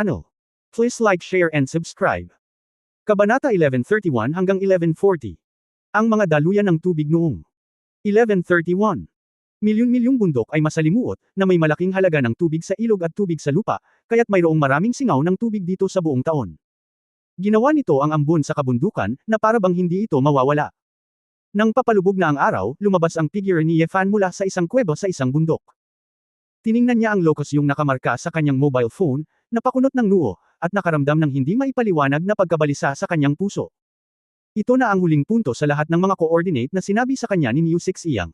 Ano? Please like, share and subscribe. Kabanata 1131 hanggang 1140. Ang mga daluyan ng tubig noong 1131. Milyon-milyong bundok ay masalimuot, na may malaking halaga ng tubig sa ilog at tubig sa lupa, kaya't mayroong maraming singaw ng tubig dito sa buong taon. Ginawa nito ang ambon sa kabundukan, na para bang hindi ito mawawala. Nang papalubog na ang araw, lumabas ang figure ni Yefan mula sa isang kuweba sa isang bundok. Tiningnan niya ang locus yung nakamarka sa kanyang mobile phone, napakunot ng noo, at nakaramdam ng hindi maipaliwanag na pagkabalisa sa kanyang puso. Ito na ang huling punto sa lahat ng mga coordinate na sinabi sa kanya ni Niu Sixiyang.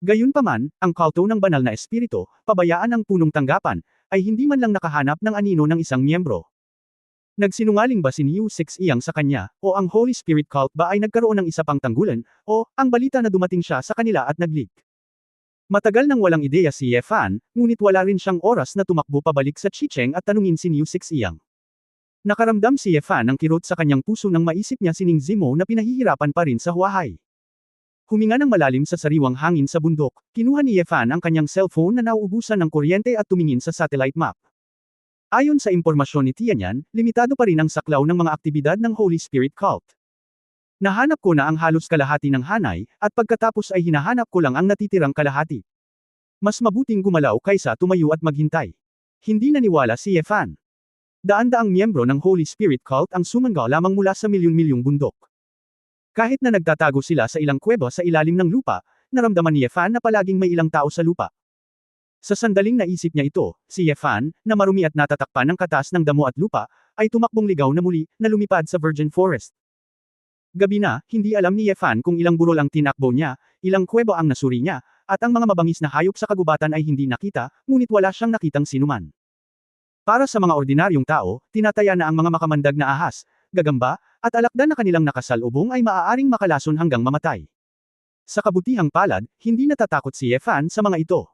Gayunpaman, ang kulto ng banal na espiritu, pabayaan ang punong tanggapan, ay hindi man lang nakahanap ng anino ng isang miyembro. Nagsinungaling ba si Niu Sixiyang sa kanya, o ang Holy Spirit cult ba ay nagkaroon ng isa pang tanggulan, o ang balita na dumating siya sa kanila at nag-leak? Matagal nang walang ideya si Yefan, ngunit wala rin siyang oras na tumakbo pabalik sa Chicheng at tanungin si Niu Sixiyang. Nakaramdam si Yefan ng kirot sa kanyang puso nang maisip niya si Ning Zimo na pinahihirapan pa rin sa Huahay. Huminga ng malalim sa sariwang hangin sa bundok, kinuha ni Yefan ang kanyang cellphone na nauubusan ng kuryente at tumingin sa satellite map. Ayon sa impormasyon ni Tianyan, limitado pa rin ang saklaw ng mga aktibidad ng Holy Spirit cult. Nahanap ko na ang halos kalahati ng hanay, at pagkatapos ay hinahanap ko lang ang natitirang kalahati. Mas mabuting gumalaw kaysa tumayo at maghintay. Hindi naniwala si Yefan. Daan-daang miyembro ng Holy Spirit cult ang sumangga lamang mula sa milyon-milyong bundok. Kahit na nagtatago sila sa ilang kuweba sa ilalim ng lupa, naramdaman ni Yefan na palaging may ilang tao sa lupa. Sa sandaling naisip niya ito, si Yefan, na marumi at natatakpan ng katas ng damo at lupa, ay tumakbong ligaw na muli, na lumipad sa virgin forest. Gabi na, hindi alam ni Yefan kung ilang burol ang tinakbo niya, ilang kuweba ang nasuri niya, at ang mga mabangis na hayop sa kagubatan ay hindi nakita, ngunit wala siyang nakitang sinuman. Para sa mga ordinaryong tao, tinataya na ang mga makamandag na ahas, gagamba, at alakdan na kanilang nakasalubong ay maaaring makalason hanggang mamatay. Sa kabutihang palad, hindi natatakot si Yefan sa mga ito.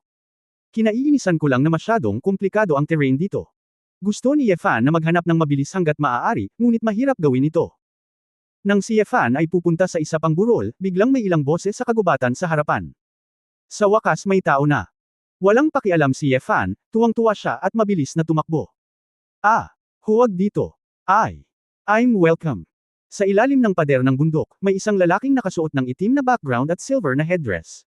Kinaiinisan ko lang na masyadong komplikado ang terrain dito. Gusto ni Yefan na maghanap ng mabilis hanggat maaari, ngunit mahirap gawin ito. Nang si Yefan ay pupunta sa isa pang burol, biglang may ilang boses sa kagubatan sa harapan. Sa wakas may tao na. Walang pakialam si Yefan, tuwang-tuwa siya at mabilis na tumakbo. Huwag dito. I'm welcome. Sa ilalim ng pader ng bundok, may isang lalaking nakasuot ng itim na background at silver na headdress.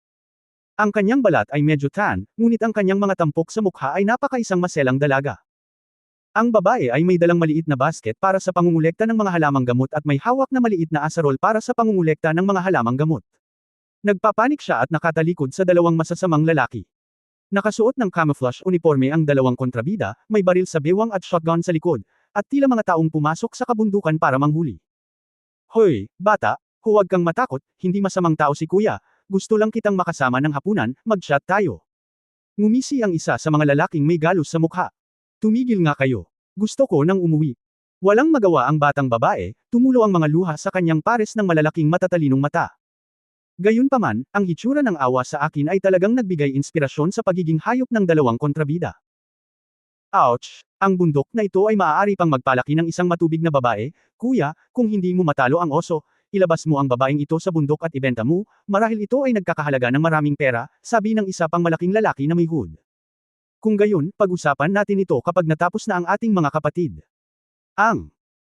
Ang kanyang balat ay medyo tan, ngunit ang kanyang mga tampok sa mukha ay napakaisang maselang dalaga. Ang babae ay may dalang maliit na basket para sa pangungulekta ng mga halamang gamot at may hawak na maliit na asarol para sa pangungulekta ng mga halamang gamot. Nagpapanik siya at nakatalikod sa dalawang masasamang lalaki. Nakasuot ng camouflage uniforme ang dalawang kontrabida, may baril sa bewang at shotgun sa likod, at tila mga taong pumasok sa kabundukan para manghuli. Hoy, bata, huwag kang matakot, hindi masamang tao si kuya, gusto lang kitang makasama ng hapunan, mag-chat tayo. Ngumisi ang isa sa mga lalaking may galos sa mukha. Tumigil nga kayo. Gusto ko nang umuwi. Walang magawa ang batang babae, tumulo ang mga luha sa kanyang pares ng malalaking matatalinong mata. Gayunpaman, ang hitsura ng awa sa akin ay talagang nagbigay inspirasyon sa pagiging hayop ng dalawang kontrabida. Ouch! Ang bundok na ito ay maaari pang magpalaki ng isang matubig na babae, kuya, kung hindi mo matalo ang oso, ilabas mo ang babaeng ito sa bundok at ibenta mo, marahil ito ay nagkakahalaga ng maraming pera, sabi ng isa pang malaking lalaki na may hood. Kung gayon, pag-usapan natin ito kapag natapos na ang ating mga kapatid.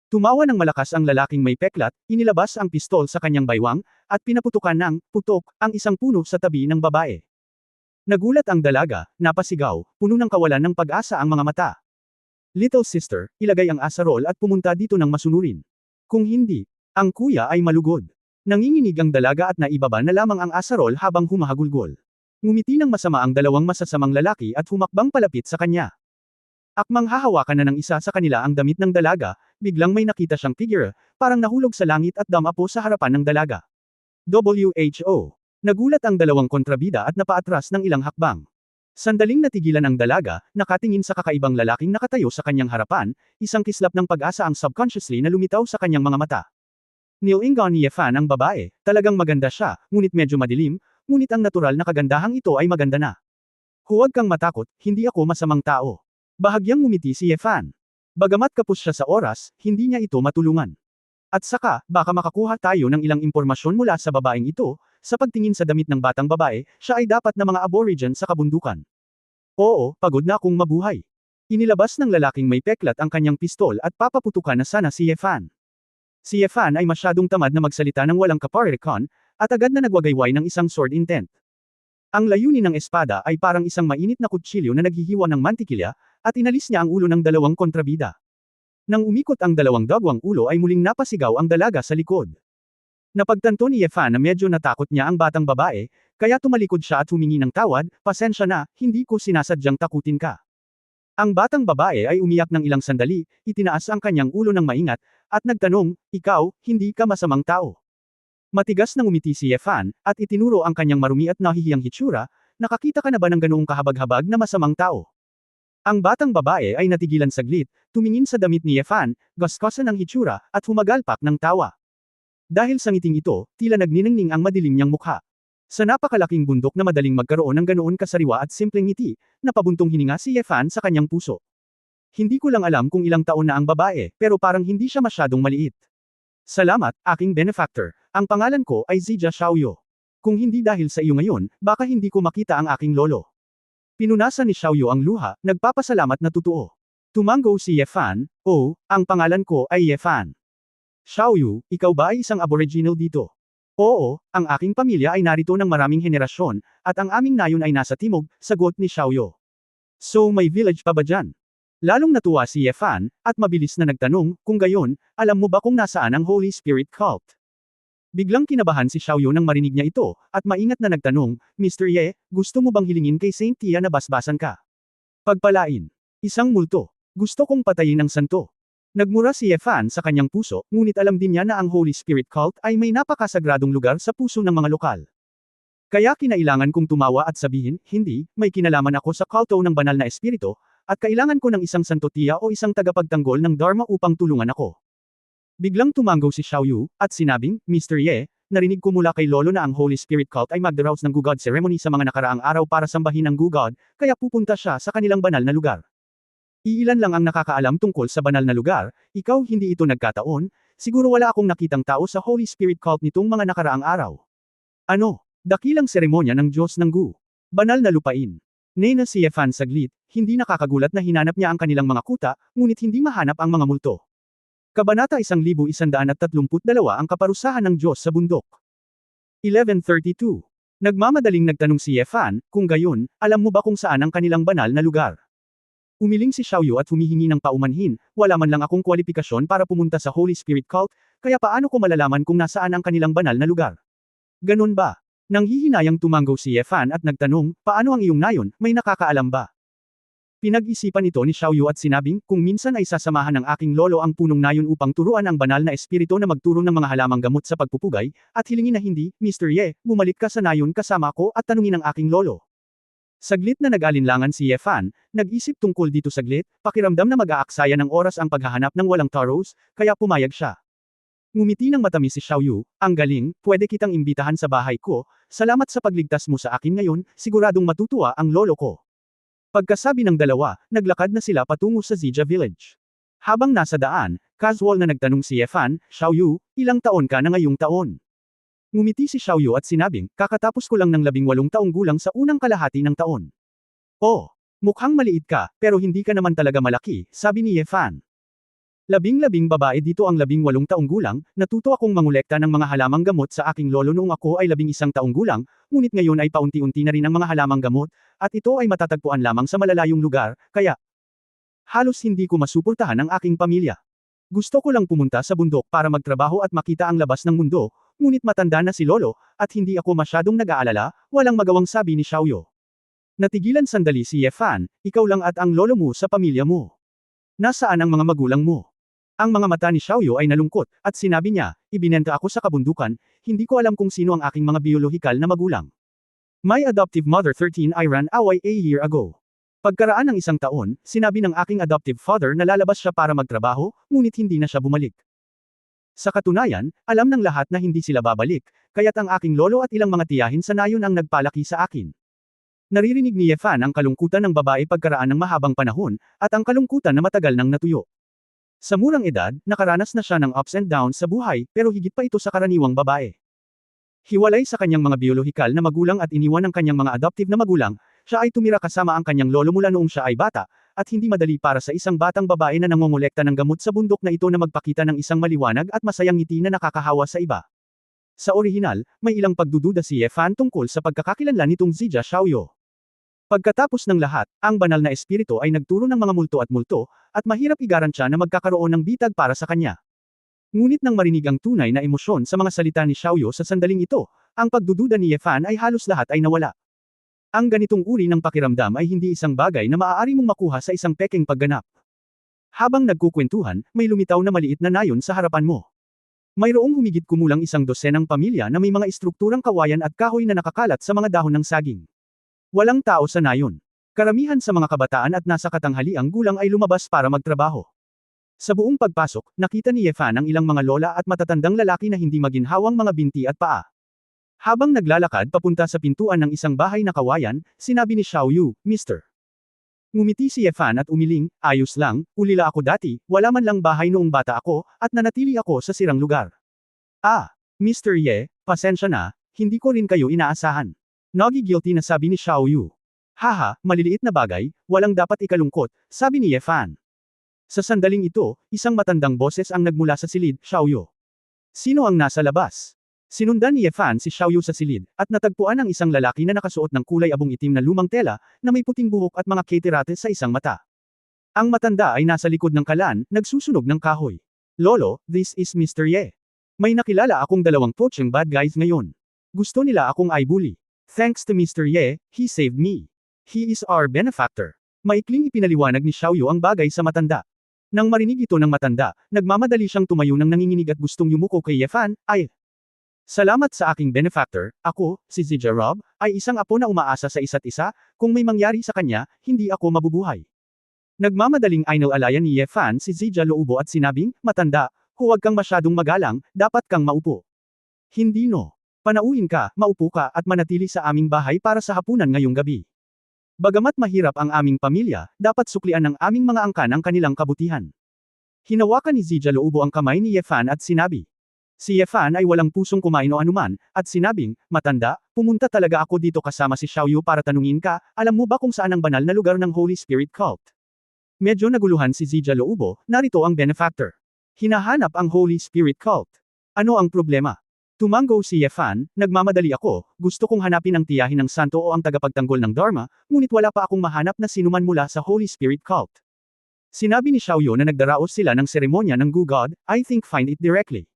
Tumawa ng malakas ang lalaking may peklat, inilabas ang pistol sa kanyang baywang, at pinaputukan ng putok ang isang puno sa tabi ng babae. Nagulat ang dalaga, napasigaw, puno ng kawalan ng pag-asa ang mga mata. Little sister, ilagay ang asarol at pumunta dito ng masunurin. Kung hindi, ang kuya ay malugod. Nanginginig ang dalaga at naibaba na lamang ang asarol habang humahagulgol. Ngumiti ng masama ang dalawang masasamang lalaki at humakbang palapit sa kanya. Akmang hahawakan na ng isa sa kanila ang damit ng dalaga, biglang may nakita siyang figure, parang nahulog sa langit at damapo sa harapan ng dalaga. WHO. Nagulat ang dalawang kontrabida at napaatras ng ilang hakbang. Sandaling natigilan ang dalaga, nakatingin sa kakaibang lalaking nakatayo sa kanyang harapan, isang kislap ng pag-asa ang subconsciously na lumitaw sa kanyang mga mata. Nilingon ni Yefan ang babae, talagang maganda siya, ngunit medyo madilim, ngunit ang natural na kagandahang ito ay maganda na. Huwag kang matakot, hindi ako masamang tao. Bahagyang ngumiti si Yefan. Bagamat kapos siya sa oras, hindi niya ito matulungan. At saka, baka makakuha tayo ng ilang impormasyon mula sa babaeng ito, sa pagtingin sa damit ng batang babae, siya ay dapat na mga aborigine sa kabundukan. Oo, pagod na akong mabuhay. Inilabas ng lalaking may peklat ang kanyang pistol at papaputukan na sana si Yefan. Si Yefan ay masyadong tamad na magsalita ng walang kaparekon, at agad na nagwagayway ng isang sword intent. Ang layunin ng espada ay parang isang mainit na kutsilyo na naghihiwa ng mantikilya, at inalis niya ang ulo ng dalawang kontrabida. Nang umikot ang dalawang dagwang ulo ay muling napasigaw ang dalaga sa likod. Napagtanto ni Yefan na medyo natakot niya ang batang babae, kaya tumalikod siya at humingi ng tawad, "Pasensya na, hindi ko sinasadyang takutin ka." Ang batang babae ay umiyak ng ilang sandali, itinaas ang kanyang ulo ng maingat, at nagtanong, "Ikaw, hindi ka masamang tao?" Matigas na ngumiti si Yefan, at itinuro ang kanyang marumi at nahihiyang hitsura, "Nakakita ka na ba ng ganoong kahabag-habag na masamang tao?" Ang batang babae ay natigilan saglit, tumingin sa damit ni Yefan, gaskosan ang hitsura, at humagalpak ng tawa. Dahil sa ngiting ito, tila nagniningning ang madilim niyang mukha. Sa napakalaking bundok na madaling magkaroon ng ganoon kasariwa at simpleng ngiti, napabuntong hininga si Yefan sa kanyang puso. Hindi ko lang alam kung ilang taon na ang babae, pero parang hindi siya masyadong maliit. Salamat, aking benefactor. Ang pangalan ko ay Zijia Xiaoyu. Kung hindi dahil sa iyo ngayon, baka hindi ko makita ang aking lolo. Pinunasan ni Xiaoyu ang luha, nagpapasalamat na totoo. Tumango si Yefan, "Oh, ang pangalan ko ay Yefan." "Xiaoyu, ikaw ba ay isang aboriginal dito?" "Oo, ang aking pamilya ay narito ng maraming henerasyon, at ang aming nayon ay nasa timog," sagot ni Xiaoyu. "So may village pa ba dyan?" Lalong natuwa si Yefan, at mabilis na nagtanong, "Kung gayon, alam mo ba kung nasaan ang Holy Spirit Cult?" Biglang kinabahan si Xiaoyu nang marinig niya ito, at maingat na nagtanong, "Mr. Ye, gusto mo bang hilingin kay Saint Tia na basbasan ka? Pagpalain. Isang multo. Gusto kong patayin ang santo." Nagmura si Yefan sa kanyang puso, ngunit alam din niya na ang Holy Spirit Cult ay may napakasagradong lugar sa puso ng mga lokal. Kaya kinailangan kong tumawa at sabihin, "Hindi, may kinalaman ako sa kulto ng banal na espiritu, at kailangan ko ng isang santo tiya o isang tagapagtanggol ng Dharma upang tulungan ako." Biglang tumango si Xiaoyu, at sinabing, "Mr. Ye, narinig ko mula kay Lolo na ang Holy Spirit Cult ay magdaraos ng Gugod ceremony sa mga nakaraang araw para sambahin ang Gugod, kaya pupunta siya sa kanilang banal na lugar. Iilan lang ang nakakaalam tungkol sa banal na lugar, ikaw hindi ito nagkataon, siguro wala akong nakitang tao sa Holy Spirit Cult nitong mga nakaraang araw." "Ano? Dakilang seremonya ng Diyos ng Gu. Banal na lupain." Nena si Yefan saglit, hindi nakakagulat na hinanap niya ang kanilang mga kuta, ngunit hindi mahanap ang mga multo. Kabanata 1132 ang kaparusahan ng Diyos sa bundok. 1132. Nagmamadaling nagtanong si Yefan, "Kung gayon, alam mo ba kung saan ang kanilang banal na lugar?" Umiling si Xiaoyu at humihingi ng paumanhin, "Wala man lang akong kwalifikasyon para pumunta sa Holy Spirit Cult, kaya paano ko malalaman kung nasaan ang kanilang banal na lugar?" "Ganon ba?" Nanghihinayang tumango si Yefan at nagtanong, "Paano ang iyong nayon, may nakakaalam ba?" Pinag-isipan ito ni Xiaoyu at sinabing, "Kung minsan ay sasamahan ng aking lolo ang punong nayon upang turuan ang banal na espiritu na magturo ng mga halamang gamot sa pagpupugay, at hilingin na hindi, Mr. Ye, bumalik ka sa nayon kasama ko at tanungin ang aking lolo." Saglit na nag-alinlangan si Yefan, nag-isip tungkol dito saglit, pakiramdam na mag-aaksaya ng oras ang paghahanap ng walang taros, kaya pumayag siya. Ngumiti ng matamis si Xiaoyu, "Ang galing, pwede kitang imbitahan sa bahay ko, salamat sa pagligtas mo sa akin ngayon, siguradong matutuwa ang lolo ko." Pagkasabi ng dalawa, naglakad na sila patungo sa Zijia Village. Habang nasa daan, casual na nagtanong si Yefan, "Xiaoyu, ilang taon ka na ngayong taon?" Ngumiti si Xiaoyu at sinabing, "Kakatapos ko lang ng 18 taong gulang sa unang kalahati ng taon." "Oh, mukhang maliit ka, pero hindi ka naman talaga malaki," sabi ni Yefan. 18 babae dito ang 18 taong gulang, natuto akong mangolekta ng mga halamang gamot sa aking lolo noong ako ay 11 taong gulang, ngunit ngayon ay paunti-unti na rin ang mga halamang gamot, at ito ay matatagpuan lamang sa malalayong lugar, kaya halos hindi ko masuportahan ang aking pamilya. Gusto ko lang pumunta sa bundok para magtrabaho at makita ang labas ng mundo, ngunit matanda na si Lolo, at hindi ako masyadong nag-aalala, walang magawang sabi ni Xiaoyu. Natigilan sandali si Yefan, "Ikaw lang at ang lolo mo sa pamilya mo. Nasaan ang mga magulang mo?" Ang mga mata ni Xiaoyu ay nalungkot, at sinabi niya, "Ibinenta ako sa kabundukan, hindi ko alam kung sino ang aking mga biolohikal na magulang. My adoptive mother 13 I ran away a year ago." Pagkaraan ng isang taon, sinabi ng aking adoptive father na lalabas siya para magtrabaho, ngunit hindi na siya bumalik. Sa katunayan, alam ng lahat na hindi sila babalik, kaya't ang aking lolo at ilang mga tiyahin sa nayon ang nagpalaki sa akin. Naririnig ni Yefan ang kalungkutan ng babae pagkaraan ng mahabang panahon, at ang kalungkutan na matagal nang natuyo. Sa murang edad, nakaranas na siya ng ups and downs sa buhay, pero higit pa ito sa karaniwang babae. Hiwalay sa kanyang mga biolohikal na magulang at iniwan ng kanyang mga adoptive na magulang, siya ay tumira kasama ang kanyang lolo mula noong siya ay bata, at hindi madali para sa isang batang babae na nangongolekta ng gamot sa bundok na ito na magpakita ng isang maliwanag at masayang ngiti na nakakahawa sa iba. Sa orihinal, may ilang pagdududa si Ye Fan tungkol sa pagkakakilanlan nitong Zijia Xiaoyu. Pagkatapos ng lahat, ang banal na espiritu ay nagturo ng mga multo at mahirap igarantya na magkakaroon ng bitag para sa kanya. Ngunit nang marinig ang tunay na emosyon sa mga salita ni Xiaoyu sa sandaling ito, ang pagdududa ni Ye Fan ay halos lahat ay nawala. Ang ganitong uri ng pakiramdam ay hindi isang bagay na maaari mong makuha sa isang pekeng pagganap. Habang nagkukwentuhan, may lumitaw na maliit na nayon sa harapan mo. Mayroong humigit kumulang 100 pamilya na may mga istrukturang kawayan at kahoy na nakakalat sa mga dahon ng saging. Walang tao sa nayon. Karamihan sa mga kabataan at nasa katanghaliang gulang ay lumabas para magtrabaho. Sa buong pagpasok, nakita ni Ye Fan ang ilang mga lola at matatandang lalaki na hindi maginhawang mga binti at paa. Habang naglalakad papunta sa pintuan ng isang bahay na kawayan, sinabi ni Xiaoyu, Mr. Ngumiti si Ye Fan at umiling, ayos lang, ulila ako dati, wala man lang bahay noong bata ako, at nanatili ako sa sirang lugar. Ah, Mr. Ye, pasensya na, hindi ko rin kayo inaasahan. Nagi-guilty na sabi ni Xiaoyu. Haha, maliliit na bagay, walang dapat ikalungkot, sabi ni Ye Fan. Sa sandaling ito, isang matandang boses ang nagmula sa silid, Xiaoyu. Sino ang nasa labas? Sinundan ni Ye Fan si Xiaoyu sa silid, at natagpuan ang isang lalaki na nakasuot ng kulay abong itim na lumang tela, na may puting buhok at mga catarate sa isang mata. Ang matanda ay nasa likod ng kalan, nagsusunog ng kahoy. Lolo, this is Mr. Ye. May nakilala akong 2 poaching bad guys ngayon. Gusto nila akong i-bully. Thanks to Mr. Ye, he saved me. He is our benefactor. Maikling ipinaliwanag ni Xiaoyu ang bagay sa matanda. Nang marinig ito ng matanda, nagmamadali siyang tumayo ng nanginginig at gustong yumuko kay Ye Fan, ay, salamat sa aking benefactor, ako, si Zijia Rob, ay isang apo na umaasa sa isa't isa, kung may mangyari sa kanya, hindi ako mabubuhay. Nagmamadaling inalalayan ni Ye Fan si Zijia Loubo at sinabing, matanda, huwag kang masyadong magalang, dapat kang maupo. Hindi no. Panauhin ka, maupo ka at manatili sa aming bahay para sa hapunan ngayong gabi. Bagamat mahirap ang aming pamilya, dapat suklian ng aming mga angkan ang kanilang kabutihan. Hinawakan ni Zijia Loubo ang kamay ni Ye Fan at sinabi, si Ye Fan ay walang pusong kumain o anuman, at sinabing, matanda, pumunta talaga ako dito kasama si Xiaoyu para tanungin ka, alam mo ba kung saan ang banal na lugar ng Holy Spirit Cult? Medyo naguluhan si Zijia Loubo, narito ang benefactor. Hinahanap ang Holy Spirit Cult. Ano ang problema? Tumango si Ye Fan, nagmamadali ako, gusto kong hanapin ang tiyahin ng santo o ang tagapagtanggol ng Dharma, ngunit wala pa akong mahanap na sinuman mula sa Holy Spirit Cult. Sinabi ni Xiaoyu na nagdaraos sila ng seremonya ng Gu God, I think find it directly.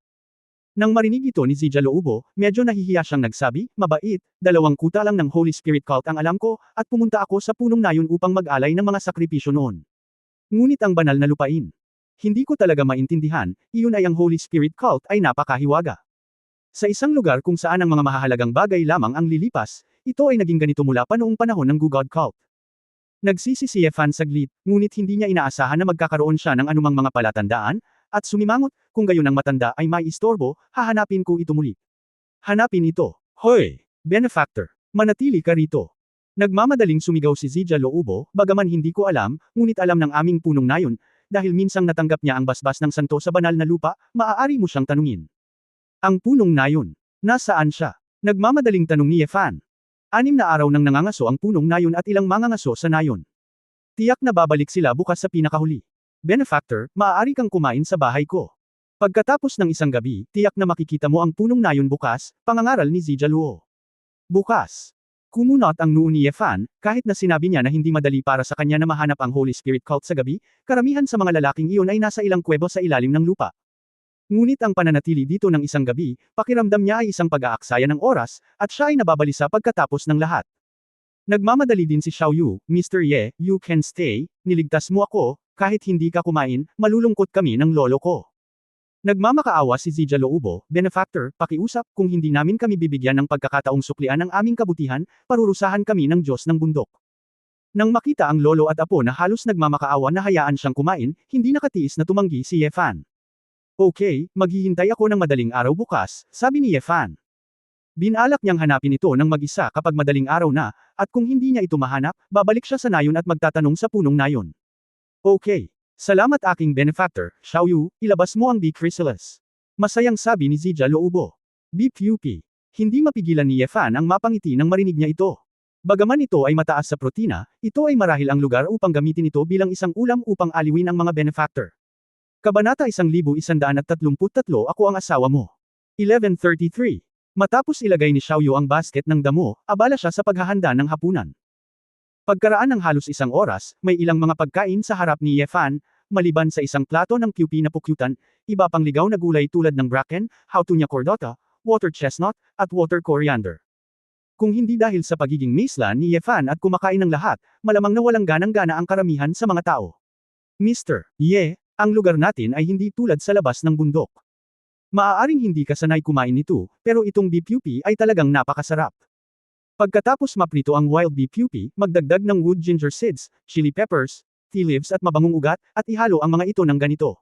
Nang marinig ito ni Zijia Loubo, medyo nahihiya siyang nagsabi, mabait, 2 kuta lang ng Holy Spirit Cult ang alam ko, at pumunta ako sa punong nayon upang mag-alay ng mga sakripisyo noon. Ngunit ang banal na lupain. Hindi ko talaga maintindihan, iyon ay ang Holy Spirit Cult ay napakahiwaga. Sa isang lugar kung saan ang mga mahahalagang bagay lamang ang lilipas, ito ay naging ganito mula pa noong panahon ng Gu God Cult. Nagsisi si Ye Fan saglit, ngunit hindi niya inaasahan na magkakaroon siya ng anumang mga palatandaan, at sumimangot, kung gayon ang matanda ay may istorbo, hahanapin ko ito muli. Hanapin ito. Hoy! Benefactor! Manatili ka rito. Nagmamadaling sumigaw si Zijia Loubo, bagaman hindi ko alam, ngunit alam ng aming punong nayon, dahil minsang natanggap niya ang basbas ng santo sa banal na lupa, maaari mo siyang tanungin. Ang punong nayon. Nasaan siya? Nagmamadaling tanong ni Ye Fan. 6 na araw nang nangangaso ang punong nayon at ilang mangangaso sa nayon. Tiyak na babalik sila bukas sa pinakahuli. Benefactor, maaari kang kumain sa bahay ko. Pagkatapos ng isang gabi, tiyak na makikita mo ang punong nayon bukas, pangangaral ni Zijia Luo. Bukas. Kumunot ang noo ni Ye Fan, kahit na sinabi niya na hindi madali para sa kanya na mahanap ang Holy Spirit Cult sa gabi, karamihan sa mga lalaking iyon ay nasa ilang kuwebo sa ilalim ng lupa. Ngunit ang pananatili dito ng isang gabi, pakiramdam niya ay isang pag-aaksaya ng oras, at siya ay nababalisa pagkatapos ng lahat. Nagmamadali din si Xiaoyu, Mr. Ye, you can stay, niligtas mo ako, kahit hindi ka kumain, malulungkot kami ng lolo ko. Nagmamakaawa si Zijia Loubo, benefactor, pakiusap, kung hindi namin kami bibigyan ng pagkakataong suklian ang aming kabutihan, parurusahan kami ng Diyos ng bundok. Nang makita ang lolo at apo na halos nagmamakaawa na hayaan siyang kumain, hindi nakatiis na tumanggi si Ye Fan. Okay, maghihintay ako ng madaling araw bukas, sabi ni Ye Fan. Binalak niyang hanapin ito ng mag-isa kapag madaling araw na, at kung hindi niya ito mahanap, babalik siya sa nayon at magtatanong sa punong nayon. Okay. Salamat aking benefactor, Xiaoyu, ilabas mo ang Big Chrysalis. Masayang sabi ni Zijia Loubo. BPUP. Hindi mapigilan ni Ye Fan ang mapangiti nang marinig niya ito. Bagaman ito ay mataas sa protina, ito ay marahil ang lugar upang gamitin ito bilang isang ulam upang aliwin ang mga benefactor. Kabanata 1133 Ako ang asawa mo. 1133. Matapos ilagay ni Xiaoyu ang basket ng damo, abala siya sa paghahanda ng hapunan. Pagkaraan ng halos isang oras, may ilang mga pagkain sa harap ni Ye Fan, maliban sa isang plato ng QP na pukyutan, iba pang ligaw na gulay tulad ng bracken, hautunya cordata, water chestnut, at water coriander. Kung hindi dahil sa pagiging misla ni Ye Fan at kumakain ng lahat, malamang na walang ganang-gana ang karamihan sa mga tao. Mr. Ye, ang lugar natin ay hindi tulad sa labas ng bundok. Maaaring hindi ka sanay kumain nito, pero itong beef pupi ay talagang napakasarap. Pagkatapos maprito ang wild beef pupi, magdagdag ng wood ginger seeds, chili peppers, tea leaves at mabangong ugat, at ihalo ang mga ito ng ganito.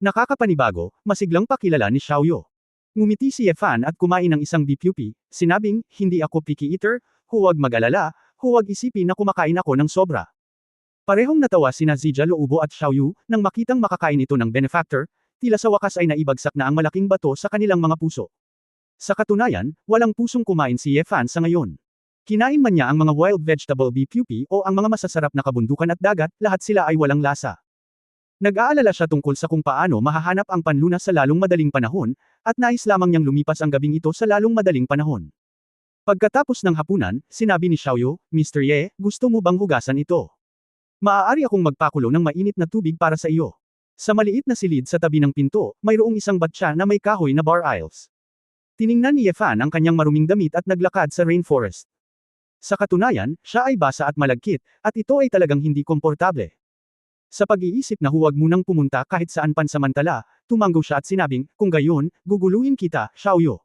Nakakapanibago, masiglang pakilala ni Xiaoyu. Ngumiti si Ye Fan at kumain ng isang beef pupi, sinabing, hindi ako picky eater, huwag mag-alala, huwag isipin na kumakain ako ng sobra. Parehong natawa sina Zijia Luobo at Xiaoyu, nang makitang makakain ito ng benefactor, tila sa wakas ay naibagsak na ang malaking bato sa kanilang mga puso. Sa katunayan, walang pusong kumain si Ye Fan sa ngayon. Kinain man niya ang mga wild vegetable beef pupi o ang mga masasarap na kabundukan at dagat, lahat sila ay walang lasa. Nag-aalala siya tungkol sa kung paano mahahanap ang panlunas sa lalong madaling panahon, at nais lamang niyang lumipas ang gabing ito sa lalong madaling panahon. Pagkatapos ng hapunan, sinabi ni Xiaoyu, Mr. Ye, gusto mo bang hugasan ito? Maaari akong magpakulo ng mainit na tubig para sa iyo. Sa maliit na silid sa tabi ng pinto, mayroong isang batya na may kahoy na bar aisles. Tiningnan ni Ye Fan ang kanyang maruming damit at naglakad sa rainforest. Sa katunayan, siya ay basa at malagkit, at ito ay talagang hindi komportable. Sa pag-iisip na huwag munang pumunta kahit saan pansamantala, tumanggo siya at sinabing, kung gayon, guguluhin kita, Xiaoyu.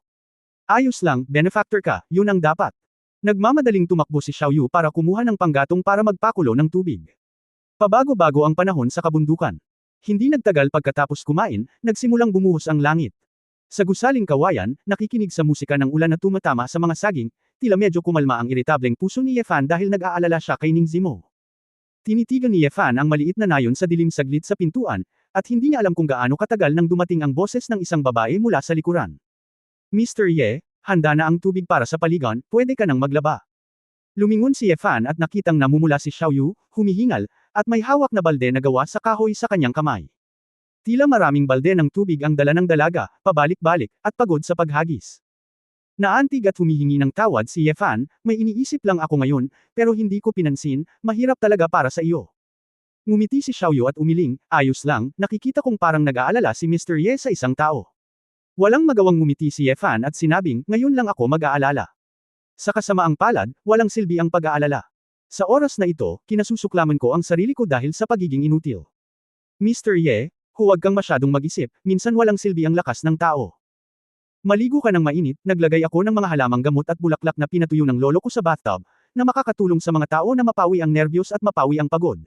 Ayos lang, benefactor ka, yun ang dapat. Nagmamadaling tumakbo si Xiaoyu para kumuha ng panggatong para magpakulo ng tubig. Pabago-bago ang panahon sa kabundukan. Hindi nagtagal pagkatapos kumain, nagsimulang bumuhos ang langit. Sa gusaling kawayan, nakikinig sa musika ng ulan na tumatama sa mga saging, tila medyo kumalma ang iritableng puso ni Ye Fan dahil nag-aalala siya kay Ning Zimo. Tinitigan ni Ye Fan ang maliit na nayon sa dilim saglit sa pintuan, at hindi niya alam kung gaano katagal nang dumating ang boses ng isang babae mula sa likuran. Mr. Ye, handa na ang tubig para sa paligan, pwede ka nang maglaba. Lumingon si Ye Fan at nakitang namumula si Xiaoyu, humihingal, at may hawak na balde na gawa sa kahoy sa kanyang kamay. Tila maraming balde ng tubig ang dala ng dalaga, pabalik-balik, at pagod sa paghagis. Naantig at humihingi ng tawad si Ye Fan, may iniisip lang ako ngayon, pero hindi ko pinansin, mahirap talaga para sa iyo. Ngumiti si Xiaoyu at umiling, ayos lang, nakikita kong parang nag-aalala si Mr. Ye sa isang tao. Walang magawang ngumiti si Ye Fan at sinabing, ngayon lang ako mag-aalala. Sa kasamaang palad, walang silbi ang pag-aalala. Sa oras na ito, kinasusuklaman ko ang sarili ko dahil sa pagiging inutil. Mr. Ye, huwag kang masyadong mag-isip, minsan walang silbi ang lakas ng tao. Maligo ka ng mainit, naglagay ako ng mga halamang gamot at bulaklak na pinatuyo ng lolo ko sa bathtub, na makakatulong sa mga tao na mapawi ang nerbiyos at mapawi ang pagod.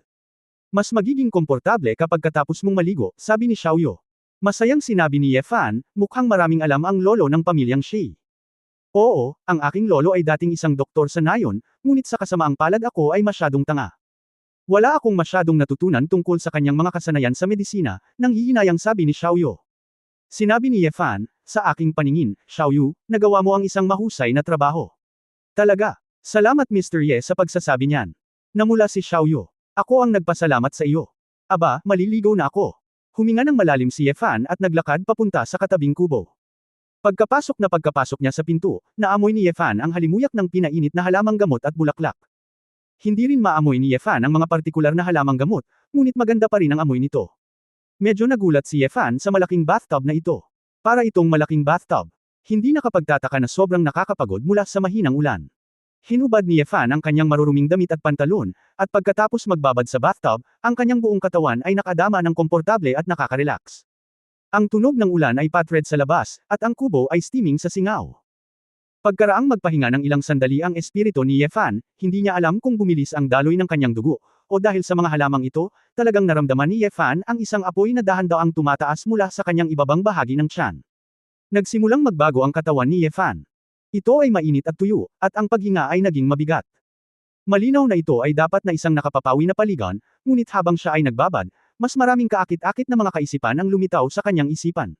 Mas magiging komportable kapag katapos mong maligo, sabi ni Xiaoyu. Masayang sinabi ni Ye Fan, mukhang maraming alam ang lolo ng pamilyang Shi. Oo, ang aking lolo ay dating isang doktor sa nayon, ngunit sa kasamaang palad ako ay masyadong tanga. Wala akong masyadong natutunan tungkol sa kanyang mga kasanayan sa medisina, nang hihinayang sabi ni Xiaoyu. Sinabi ni Ye Fan, sa aking paningin, Xiaoyu, nagawa mo ang isang mahusay na trabaho. Talaga. Salamat Mr. Ye sa pagsasabi niyan. Namula si Xiaoyu. Ako ang nagpasalamat sa iyo. Aba, maliligaw na ako. Huminga ng malalim si Ye Fan at naglakad papunta sa katabing kubo. Pagkapasok niya sa pinto, naamoy ni Ye Fan ang halimuyak ng pinainit na halamang gamot at bulaklak. Hindi rin maamoy ni Ye Fan ang mga partikular na halamang gamot, ngunit maganda pa rin ang amoy nito. Medyo nagulat si Ye Fan sa malaking bathtub na ito. Para itong malaking bathtub. Hindi nakapagtataka na sobrang nakakapagod mula sa mahinang ulan. Hinubad ni Ye Fan ang kanyang maruruming damit at pantalon, at pagkatapos magbabad sa bathtub, ang kanyang buong katawan ay nakadama ng komportable at nakaka-relax. Ang tunog ng ulan ay patred sa labas, at ang kubo ay steaming sa singaw. Pagkaraang magpahinga ng ilang sandali ang espiritu ni Ye Fan, hindi niya alam kung bumilis ang daloy ng kanyang dugo, o dahil sa mga halamang ito, talagang naramdaman ni Ye Fan ang isang apoy na dahan-daang tumataas mula sa kanyang ibabang bahagi ng tiyan. Nagsimulang magbago ang katawan ni Ye Fan. Ito ay mainit at tuyo, at ang paghinga ay naging mabigat. Malinaw na ito ay dapat na isang nakapapawi na paligan, ngunit habang siya ay nagbabad, mas maraming kaakit-akit na mga kaisipan ang lumitaw sa kanyang isipan.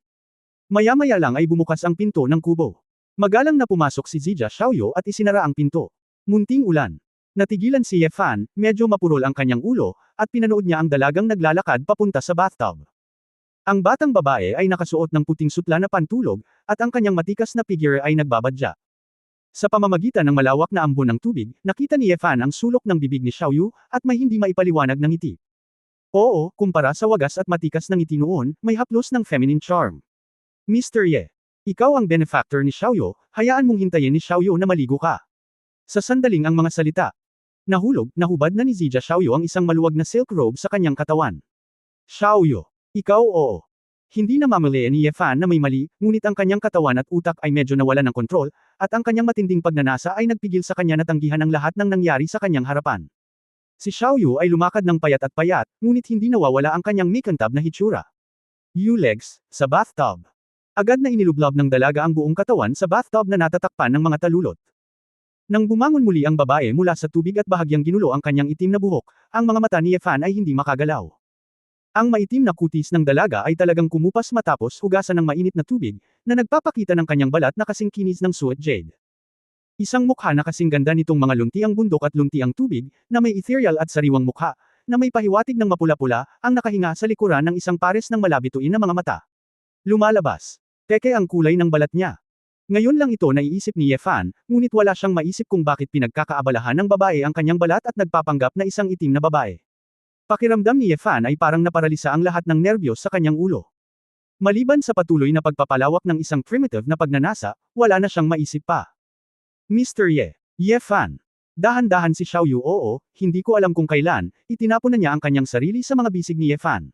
Maya-maya lang ay bumukas ang pinto ng kubo. Magalang na pumasok si Zijia Xiaoyu at isinara ang pinto. Munting ulan. Natigilan si Yefan, medyo mapurol ang kanyang ulo, at pinanood niya ang dalagang naglalakad papunta sa bathtub. Ang batang babae ay nakasuot ng puting sutla na pantulog, at ang kanyang matikas na figure ay nagbabadya. Sa pamamagitan ng malawak na ambon ng tubig, nakita ni Yefan ang sulok ng bibig ni Xiaoyu, at may hindi maipaliwanag na ngiti. Oo, kumpara sa wagas at matikas na ngiti noon, may haplos ng feminine charm. Mr. Ye, ikaw ang benefactor ni Xiaoyu, hayaan mong hintayin ni Xiaoyu na maligo ka. Sa sandaling ang mga salita. Nahubad na ni Zija Xiaoyu ang isang maluwag na silk robe sa kanyang katawan. Xiaoyu, ikaw oo. Hindi na mamali ni Yefan na may mali, ngunit ang kanyang katawan at utak ay medyo nawalan ng kontrol, at ang kanyang matinding pagnanasa ay nagpigil sa kanya na tanggihan ang lahat ng nangyari sa kanyang harapan. Si Xiaoyu ay lumakad ng payat at payat, ngunit hindi nawawala ang kanyang mikantab na hitsura. Legs, sa bathtub. Agad na inilublob ng dalaga ang buong katawan sa bathtub na natatakpan ng mga talulot. Nang bumangon muli ang babae mula sa tubig at bahagyang ginulo ang kanyang itim na buhok, ang mga mata ni Yefan ay hindi makagalaw. Ang maitim na kutis ng dalaga ay talagang kumupas matapos hugasan ng mainit na tubig, na nagpapakita ng kanyang balat na kasing kinis ng suet jade. Isang mukha na kasing ganda nitong mga lunti ang bundok at lunti ang tubig, na may ethereal at sariwang mukha, na may pahiwatig ng mapula-pula, ang nakahinga sa likuran ng isang pares ng malabituin na mga mata. Lumalabas. Peke ang kulay ng balat niya. Ngayon lang ito naiisip ni Yefan, ngunit wala siyang maisip kung bakit pinagkakaabalahan ng babae ang kanyang balat at nagpapanggap na isang itim na babae. Pakiramdam ni Yefan ay parang naparalisa ang lahat ng nerbiyos sa kanyang ulo. Maliban sa patuloy na pagpapalawak ng isang primitive na pagnanasa, wala na siyang maisip pa. Mr. Yefan. Dahan-dahan si Xiaoyu oo, hindi ko alam kung kailan, itinapon na niya ang kanyang sarili sa mga bisig ni Yefan.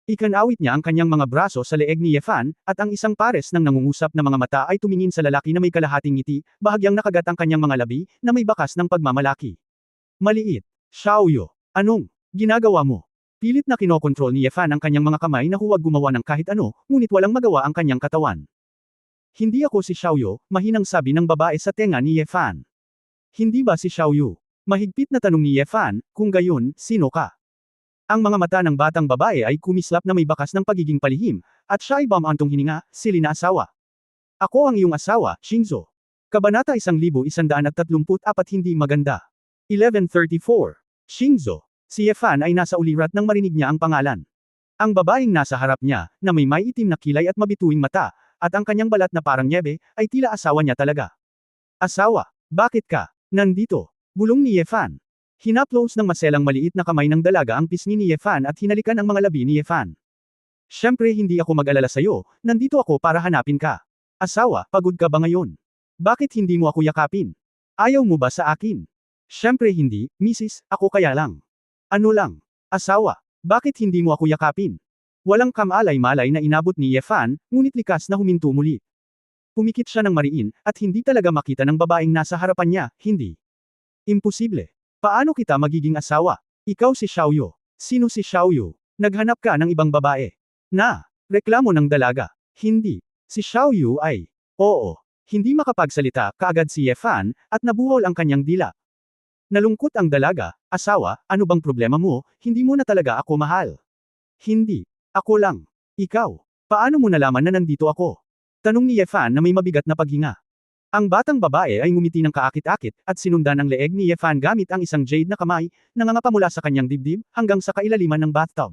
Ikanawit niya ang kanyang mga braso sa leeg ni Yefan, at ang isang pares ng nangungusap na mga mata ay tumingin sa lalaki na may kalahating ngiti, bahagyang nakagat ang kanyang mga labi, na may bakas ng pagmamalaki. Maliit. Xiaoyu. Anong ginagawa mo? Pilit na kinokontrol ni Yefan ang kanyang mga kamay na huwag gumawa ng kahit ano, ngunit walang magawa ang kanyang katawan. Hindi ako si Xiaoyu, mahinang sabi ng babae sa tenga ni Yefan. Hindi ba si Xiaoyu? Mahigpit na tanong ni Yefan, kung gayon, sino ka? Ang mga mata ng batang babae ay kumislap na may bakas ng pagiging palihim, at siya ay bumantong hininga, sili na asawa. Ako ang iyong asawa, Shinzo. Kabanata 1134 Hindi maganda. 1134. Shinzo. Si Yefan ay nasa ulirat nang marinig niya ang pangalan. Ang babaeng nasa harap niya, na may itim na kilay at mabituing mata, at ang kanyang balat na parang nyebe, ay tila asawa niya talaga. Asawa, bakit ka nandito? Bulong ni Yefan. Hinaplos ng maselang maliit na kamay ng dalaga ang pisngi ni Yefan at hinalikan ang mga labi ni Yefan. Siyempre hindi ako mag-alala sa'yo, nandito ako para hanapin ka. Asawa, pagod ka ba ngayon? Bakit hindi mo ako yakapin? Ayaw mo ba sa akin? Siyempre hindi, misis, ako kaya lang. Ano lang? Asawa, bakit hindi mo ako yakapin? Walang kamalay-malay na inabot ni Yefan, ngunit likas na huminto muli. Pumikit siya ng mariin, at hindi talaga makita ng babaeng nasa harapan niya, hindi. Imposible. Paano kita magiging asawa? Ikaw si Xiaoyu. Sino si Xiaoyu? Naghanap ka ng ibang babae. Reklamo ng dalaga. Hindi. Si Xiaoyu ay, oo. Hindi makapagsalita, kaagad si Yefan, at nabuhol ang kanyang dila. Nalungkot ang dalaga, asawa, ano bang problema mo, hindi mo na talaga ako mahal. Hindi. Ako lang. Ikaw. Paano mo nalaman na nandito ako? Tanong ni Yefan na may mabigat na paghinga. Ang batang babae ay ngumiti ng kaakit-akit, at sinundan ang leeg ni Yefan gamit ang isang jade na kamay, na nangangapa mula sa kanyang dibdib, hanggang sa kailaliman ng bathtub.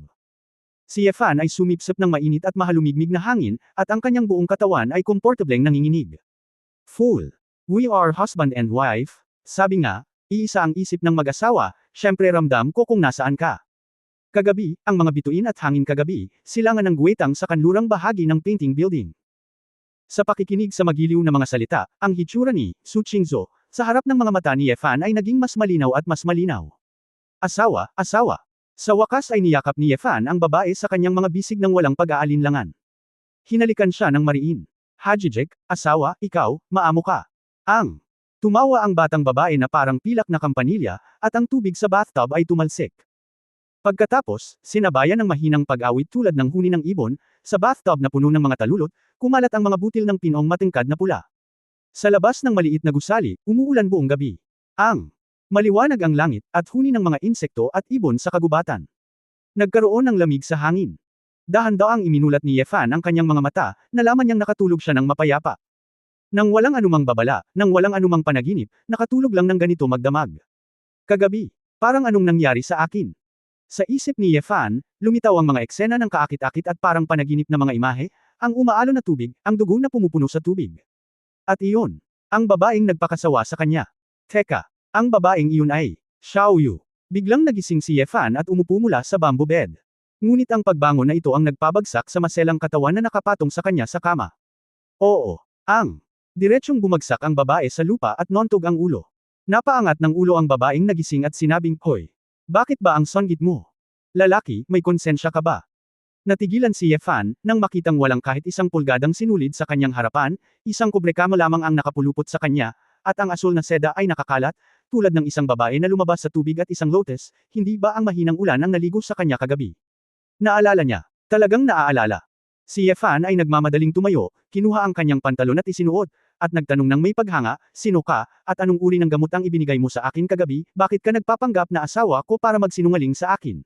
Si Yefan ay sumipsip ng mainit at mahalumigmig na hangin, at ang kanyang buong katawan ay komportableng nanginginig. Fool. We are husband and wife, sabi nga, iisa ang isip ng mag-asawa, syempre ramdam ko kung nasaan ka. Kagabi, ang mga bituin at hangin kagabi, silangan ng guwetang sa kanlurang bahagi ng painting building. Sa pakikinig sa magiliw na mga salita, ang hitsura ni Su Qingzhou sa harap ng mga mata ni Yefan ay naging mas malinaw at mas malinaw. Asawa, asawa. Sa wakas ay niyakap ni Yefan ang babae sa kanyang mga bisig ng walang pag-aalinlangan. Hinalikan siya ng mariin. Hajijek, asawa, ikaw, maamo ka. Tumawa ang batang babae na parang pilak na kampanilya, at ang tubig sa bathtub ay tumalsik. Pagkatapos, sinabayan ng mahinang pag-awit tulad ng huni ng ibon, sa bathtub na puno ng mga talulot, kumalat ang mga butil ng pinong matingkad na pula. Sa labas ng maliit na gusali, umuulan buong gabi. Maliwanag ang langit, at huni ng mga insekto at ibon sa kagubatan. Nagkaroon ng lamig sa hangin. Dahan-daang iminulat ni Yefan ang kanyang mga mata, nalaman niyang nakatulog siya ng mapayapa. Nang walang anumang babala, nang walang anumang panaginip, nakatulog lang ng ganito magdamag. Kagabi, parang anong nangyari sa akin? Sa isip ni Yefan, lumitaw ang mga eksena ng kaakit-akit at parang panaginip na mga imahe, ang umaalon na tubig, ang dugo na pumupuno sa tubig. At iyon, ang babaeng nagpakasawa sa kanya. Teka, ang babaeng iyon ay, Xiaoyu. Biglang nagising si Yefan at umupo mula sa bamboo bed. Ngunit ang pagbangon na ito ang nagpabagsak sa maselang katawan na nakapatong sa kanya sa kama. Oo, diretsong bumagsak ang babae sa lupa at nontog ang ulo. Napaangat ng ulo ang babaeng nagising at sinabing, Hoy, bakit ba ang songgit mo? Lalaki, may konsensya ka ba? Natigilan si Yefan, nang makitang walang kahit isang pulgadang sinulid sa kanyang harapan, isang kubrekama lamang ang nakapulupot sa kanya, at ang asul na seda ay nakakalat, tulad ng isang babae na lumabas sa tubig at isang lotus, hindi ba ang mahinang ulan ang naligo sa kanya kagabi? Naalala niya. Talagang naaalala. Si Yefan ay nagmamadaling tumayo, kinuha ang kanyang pantalon at isinuot, at nagtanong ng may paghanga, sino ka, at anong uri ng gamot ang ibinigay mo sa akin kagabi, bakit ka nagpapanggap na asawa ko para magsinungaling sa akin?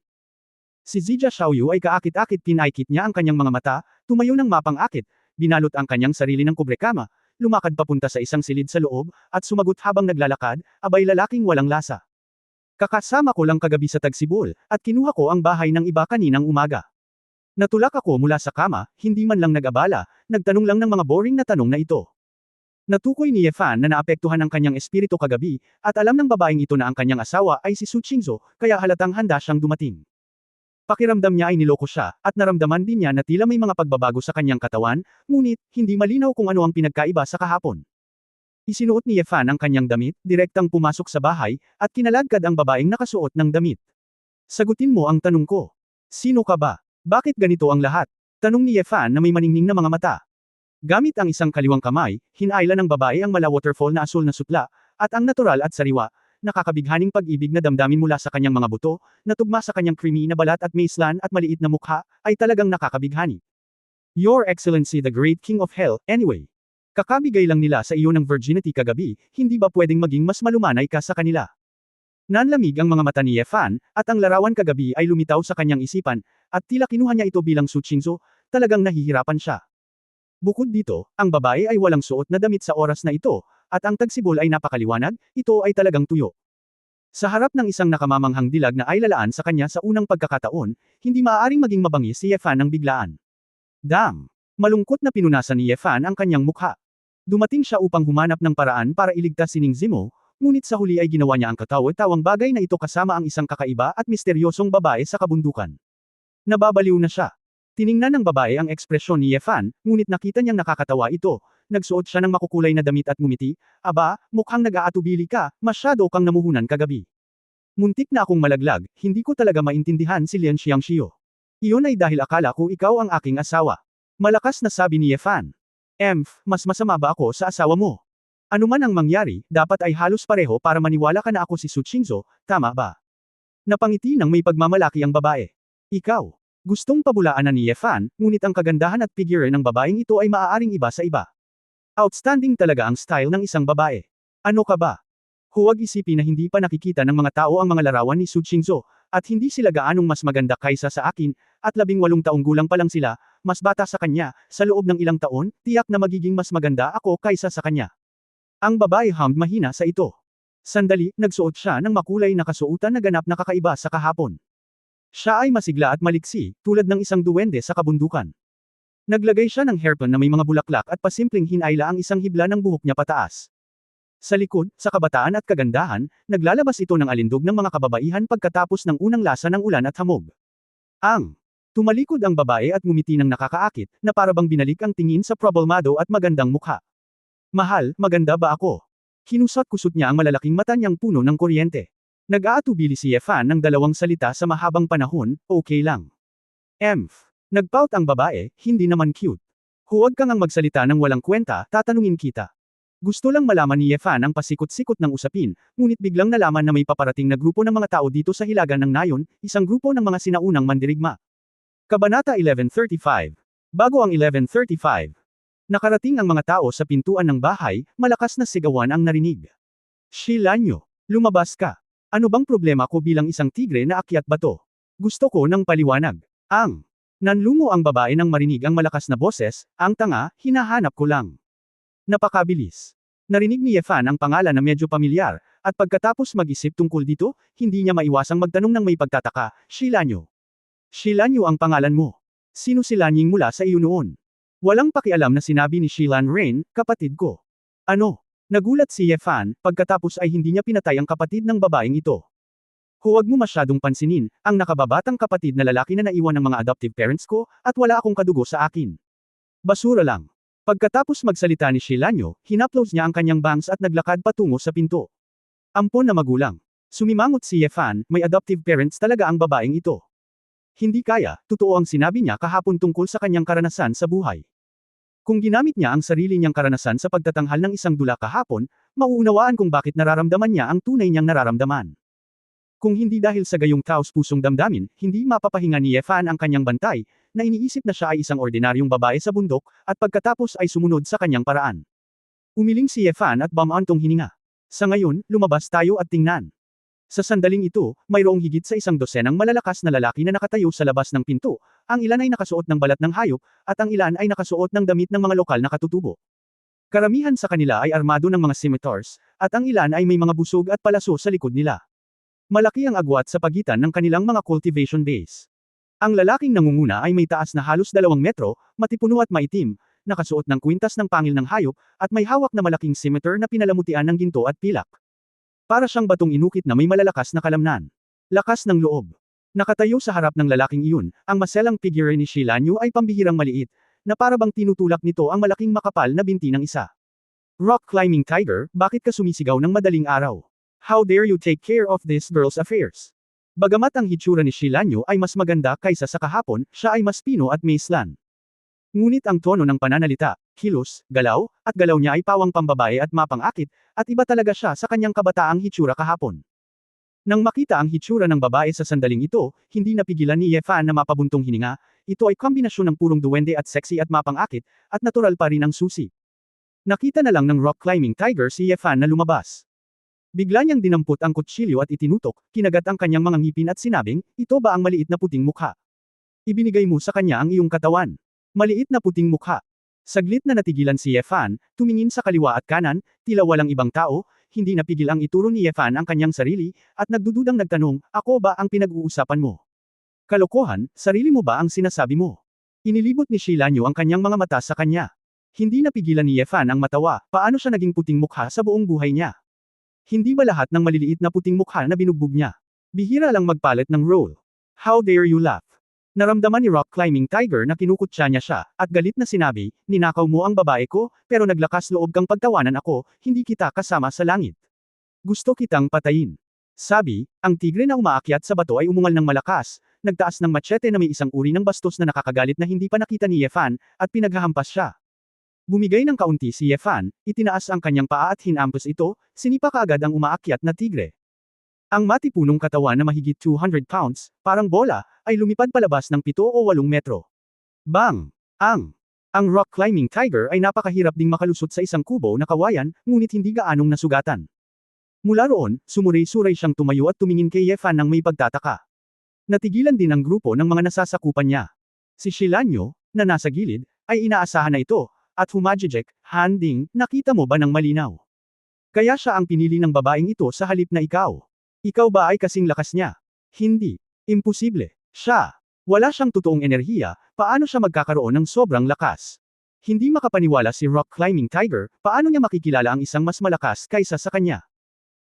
Si Zijia Xiaoyu ay kaakit-akit pinaikit niya ang kanyang mga mata, tumayo ng mapang-akit, binalot ang kanyang sarili ng kubrekama, lumakad papunta sa isang silid sa loob, at sumagot habang naglalakad, abay lalaking walang lasa. Kakasama ko lang kagabi sa Tagsibol, at kinuha ko ang bahay ng iba kaninang umaga. Natulak ako mula sa kama, hindi man lang nag-abala, nagtanong lang ng mga boring na tanong na ito. Natukoy ni Yefan na naapektuhan ang kanyang espiritu kagabi, at alam ng babaeng ito na ang kanyang asawa ay si Su Qingzhou, kaya halatang handa siyang dumating. Pakiramdam niya ay niloko siya, at naramdaman din niya na tila may mga pagbabago sa kanyang katawan, ngunit, hindi malinaw kung ano ang pinagkaiba sa kahapon. Isinuot ni Yefan ang kanyang damit, direktang pumasok sa bahay, at kinaladkad ang babaeng nakasuot ng damit. Sagutin mo ang tanong ko. Sino ka ba? Bakit ganito ang lahat? Tanong ni Yefan na may maningning na mga mata. Gamit ang isang kaliwang kamay, hinayla ng babae ang mala waterfall na asul na sutla, at ang natural at sariwa, nakakabighaning pag-ibig na damdamin mula sa kanyang mga buto, na tugma sa kanyang creamy na balat at maislan at maliit na mukha, ay talagang nakakabighani. Your Excellency the Great King of Hell, anyway. Kakabigay lang nila sa iyo ng virginity kagabi, hindi ba pwedeng maging mas malumanay ka sa kanila? Nanlamig ang mga mata ni Yefan, at ang larawan kagabi ay lumitaw sa kanyang isipan, at tila kinuha niya ito bilang Su Qingzhou, talagang nahihirapan siya. Bukod dito, ang babae ay walang suot na damit sa oras na ito, at ang tagsibol ay napakaliwanag, ito ay talagang tuyo. Sa harap ng isang nakamamanghang dilag na ay lalaan sa kanya sa unang pagkakataon, hindi maaaring maging mabangis si Yefan ng biglaan. Dang! Malungkot na pinunasan ni Yefan ang kanyang mukha. Dumating siya upang humanap ng paraan para iligtas si Ning Zimo, ngunit sa huli ay ginawa niya ang katawa-tawang bagay na ito kasama ang isang kakaiba at misteryosong babae sa kabundukan. Nababaliw na siya. Tiningnan ng babae ang ekspresyon ni Yefan, ngunit nakita niyang nakakatawa ito. Nagsuot siya ng makukulay na damit at ngumiti, aba, mukhang nag-aatubili ka, masyado kang namuhunan kagabi. Muntik na akong malaglag, hindi ko talaga maintindihan si Lian Xiangxiu. Iyon ay dahil akala ko ikaw ang aking asawa. Malakas na sabi ni Yefan. Mas masama ba ako sa asawa mo? Ano man ang mangyari, dapat ay halos pareho para maniwala ka na ako si Su Qingzhou, tama ba? Napangiti ng may pagmamalaki ang babae. Ikaw. Gustong pabulaanan ni Yefan, ngunit ang kagandahan at figure ng babaeng ito ay maaaring iba sa iba. Outstanding talaga ang style ng isang babae. Ano ka ba? Huwag isipin na hindi pa nakikita ng mga tao ang mga larawan ni Su Qingzhou, at hindi sila gaanong mas maganda kaysa sa akin, at 18 taong gulang pa lang sila, mas bata sa kanya, sa loob ng ilang taon, tiyak na magiging mas maganda ako kaysa sa kanya. Ang babae hummed mahina sa ito. Sandali, nagsuot siya ng makulay na kasuotan na ganap na kakaiba sa kahapon. Siya ay masigla at maliksi, tulad ng isang duwende sa kabundukan. Naglagay siya ng hairpin na may mga bulaklak at pasimpleng hinayla ang isang hibla ng buhok niya pataas. Sa likod, sa kabataan at kagandahan, naglalabas ito ng alindog ng mga kababaihan pagkatapos ng unang lasa ng ulan at hamog. Tumalikod ang babae at ngumiti ng nakakaakit, na parabang binalik ang tingin sa problemado at magandang mukha. Mahal, maganda ba ako? Kinusot-kusot niya ang malalaking mata niyang puno ng kuryente. Nag-aatubili si Yefan ng dalawang salita sa mahabang panahon, okay lang. Nagpout ang babae, hindi naman cute. Huwag kang ang magsalita ng walang kwenta, tatanungin kita. Gusto lang malaman ni Yefan ang pasikot-sikot ng usapin, ngunit biglang nalaman na may paparating na grupo ng mga tao dito sa hilagan ng Nayon, isang grupo ng mga sinaunang mandirigma. Kabanata 1135. Bago ang 1135. Nakarating ang mga tao sa pintuan ng bahay, malakas na sigawan ang narinig. Shilanyo, lumabas ka. Ano bang problema ko bilang isang tigre na akyat bato? Gusto ko ng paliwanag. Nanlungo ang babae nang marinig ang malakas na boses, ang tanga, hinahanap ko lang. Napakabilis. Narinig ni Yefan ang pangalan na medyo pamilyar, at pagkatapos mag-isip tungkol dito, hindi niya maiwasang magtanong ng may pagtataka, Shilanyo. Shilanyo ang pangalan mo. Sino si Lanying mula sa iyo noon? Walang pakialam na sinabi ni Shilan Rain, kapatid ko. Ano? Nagulat si Yefan, pagkatapos ay hindi niya pinatay ang kapatid ng babaeng ito. Huwag mo masyadong pansinin, ang nakababatang kapatid na lalaki na naiwan ng mga adoptive parents ko, at wala akong kadugo sa akin. Basura lang. Pagkatapos magsalita ni Shilanyo, hinaplos niya ang kanyang bangs at naglakad patungo sa pinto. Ampon na magulang. Sumimangot si Yefan, may adoptive parents talaga ang babaeng ito. Hindi kaya, totoo ang sinabi niya kahapon tungkol sa kanyang karanasan sa buhay. Kung ginamit niya ang sarili niyang karanasan sa pagtatanghal ng isang dula kahapon, mauunawaan kung bakit nararamdaman niya ang tunay niyang nararamdaman. Kung hindi dahil sa gayong taos-pusong damdamin, hindi mapapahinga ni Yefan ang kanyang bantay, na iniisip na siya ay isang ordinaryong babae sa bundok, at pagkatapos ay sumunod sa kanyang paraan. Umiling si Yefan at bumantong hininga. Sa ngayon, lumabas tayo at tingnan. Sa sandaling ito, mayroong higit sa 100 malalakas na lalaki na nakatayo sa labas ng pinto, ang ilan ay nakasuot ng balat ng hayop, at ang ilan ay nakasuot ng damit ng mga lokal na katutubo. Karamihan sa kanila ay armado ng mga scimitars, at ang ilan ay may mga busog at palaso sa likod nila. Malaki ang agwat sa pagitan ng kanilang mga cultivation base. Ang lalaking nangunguna ay may taas na halos 2 metro, matipuno at maitim, nakasuot ng kwintas ng pangil ng hayop, at may hawak na malaking scimitar na pinalamutian ng ginto at pilak. Para siyang batong inukit na may malalakas na kalamnan. Lakas ng loob. Nakatayo sa harap ng lalaking iyon, ang maselang figure ni Shilanyo ay pambihirang maliit, na parabang tinutulak nito ang malaking makapal na binti ng isa. Rock climbing tiger, bakit ka sumisigaw ng madaling araw? How dare you take care of this girl's affairs? Bagamat ang hitsura ni Shilanyo ay mas maganda kaysa sa kahapon, siya ay mas pino at maislan. Ngunit ang tono ng pananalita, kilos, galaw, at galaw niya ay pawang pambabae at mapang-akit, at iba talaga siya sa kanyang kabataang hitsura kahapon. Nang makita ang hitsura ng babae sa sandaling ito, hindi napigilan ni Yefan na mapabuntong hininga, ito ay kombinasyon ng purong duwende at sexy at mapang-akit, at natural pa rin ang susi. Nakita na lang ng rock climbing tiger si Yefan na lumabas. Bigla niyang dinampot ang kutsilyo at itinutok, kinagat ang kanyang mga ngipin at sinabing, ito ba ang maliit na puting mukha? Ibinigay mo sa kanya ang iyong katawan. Maliit na puting mukha. Saglit na natigilan si Yefan, tumingin sa kaliwa at kanan, tila walang ibang tao, hindi napigil ang ituro ni Yefan ang kanyang sarili, at nagdududang nagtanong, ako ba ang pinag-uusapan mo? Kalokohan, sarili mo ba ang sinasabi mo? Inilibot ni Shilanyo ang kanyang mga mata sa kanya. Hindi napigilan ni Yefan ang matawa, paano siya naging puting mukha sa buong buhay niya? Hindi ba lahat ng maliliit na puting mukha na binugbog niya? Bihira lang magpalit ng role. How dare you laugh? Naramdaman ni rock climbing tiger na kinukutya niya siya, at galit na sinabi, ninakaw mo ang babae ko, pero naglakas loob kang pagtawanan ako, hindi kita kasama sa langit. Gusto kitang patayin. Sabi, ang tigre na umaakyat sa bato ay umungal ng malakas, nagtaas ng machete na may isang uri ng bastos na nakakagalit na hindi pa nakita ni Yefan, at pinaghahampas siya. Bumigay ng kaunti si Yefan, itinaas ang kanyang paa at hinampas ito, sinipa kaagad ang umaakyat na tigre. Ang matipunong katawan na mahigit 200 pounds, parang bola, ay lumipad palabas ng 7 o 8 metro. Bang! Ang rock climbing tiger ay napakahirap ding makalusot sa isang kubo na kawayan, ngunit hindi gaanong nasugatan. Mula roon, sumuray-suray siyang tumayo at tumingin kay Yefan ng may pagtataka. Natigilan din ang grupo ng mga nasasakupan niya. Si Shilanyo, na nasa gilid, ay inaasahan na ito, at humajijek, handing, nakita mo ba ng malinaw? Kaya siya ang pinili ng babaeng ito sa halip na ikaw. Ikaw ba ay kasing lakas niya? Hindi. Imposible. Siya. Wala siyang totoong enerhiya, paano siya magkakaroon ng sobrang lakas? Hindi makapaniwala si rock climbing tiger, paano niya makikilala ang isang mas malakas kaysa sa kanya?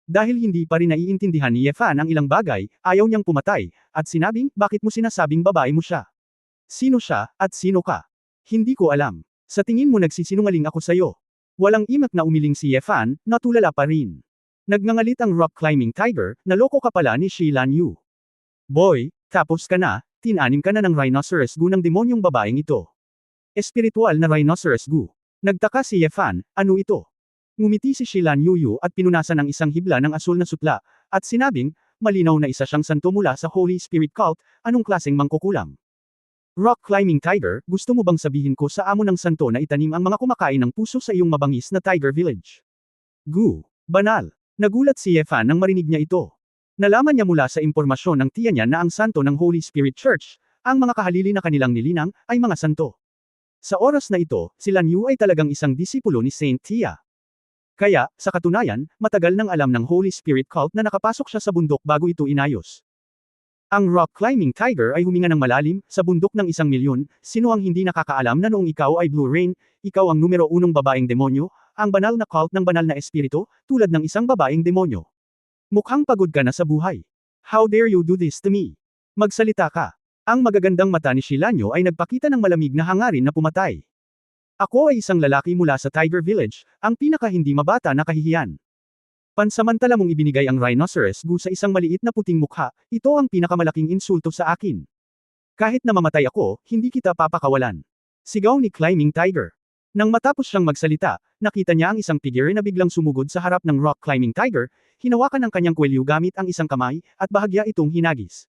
Dahil hindi pa rin naiintindihan ni Yefan ang ilang bagay, ayaw niyang pumatay, at sinabing, bakit mo sinasabing babae mo siya? Sino siya, at sino ka? Hindi ko alam. Sa tingin mo nagsisinungaling ako sa'yo. Walang imak na umiling si Yefan, natulala pa rin. Nagngangalit ang rock climbing tiger, naloko ka pala ni Shilanyo. Boy, tapos ka na, tinanim ka na ng rhinoceros gu ng demonyong babaeng ito. Espiritual na rhinoceros gu. Nagtaka si Yefan, ano ito? Ngumiti si Shilanyo at pinunasan ang isang hibla ng asul na sutla, at sinabing, malinaw na isa siyang santo mula sa Holy Spirit cult, anong klaseng mangkukulam? Rock climbing tiger, gusto mo bang sabihin ko sa amo ng santo na itanim ang mga kumakain ng puso sa iyong mabangis na tiger village? Gu. Banal. Nagulat si Yefan nang marinig niya ito. Nalaman niya mula sa impormasyon ng tiya niya na ang santo ng Holy Spirit Church, ang mga kahalili na kanilang nilinang, ay mga santo. Sa oras na ito, si Lan Yu ay talagang isang disipulo ni Saint Tia. Kaya, sa katunayan, matagal nang alam ng Holy Spirit Cult na nakapasok siya sa bundok bago ito inayos. Ang rock climbing tiger ay huminga ng malalim, sa bundok ng 1,000,000, sino ang hindi nakakaalam na noong ikaw ay Blue Rain, ikaw ang numero unong babaeng demonyo, ang banal na cult ng banal na espiritu, tulad ng isang babaeng demonyo. Mukhang pagod ka na sa buhay. How dare you do this to me? Magsalita ka. Ang magagandang mata ni Shilanyo ay nagpakita ng malamig na hangarin na pumatay. Ako ay isang lalaki mula sa Tiger Village, ang pinaka hindi mabata na kahihiyan. Pansamantala mong ibinigay ang rhinoceros gu sa isang maliit na puting mukha, ito ang pinakamalaking insulto sa akin. Kahit na mamatay ako, hindi kita papakawalan. Sigaw ni Climbing Tiger. Nang matapos siyang magsalita, nakita niya ang isang figure na biglang sumugod sa harap ng rock climbing tiger, hinawakan ang kanyang kwelyo gamit ang isang kamay, at bahagya itong hinagis.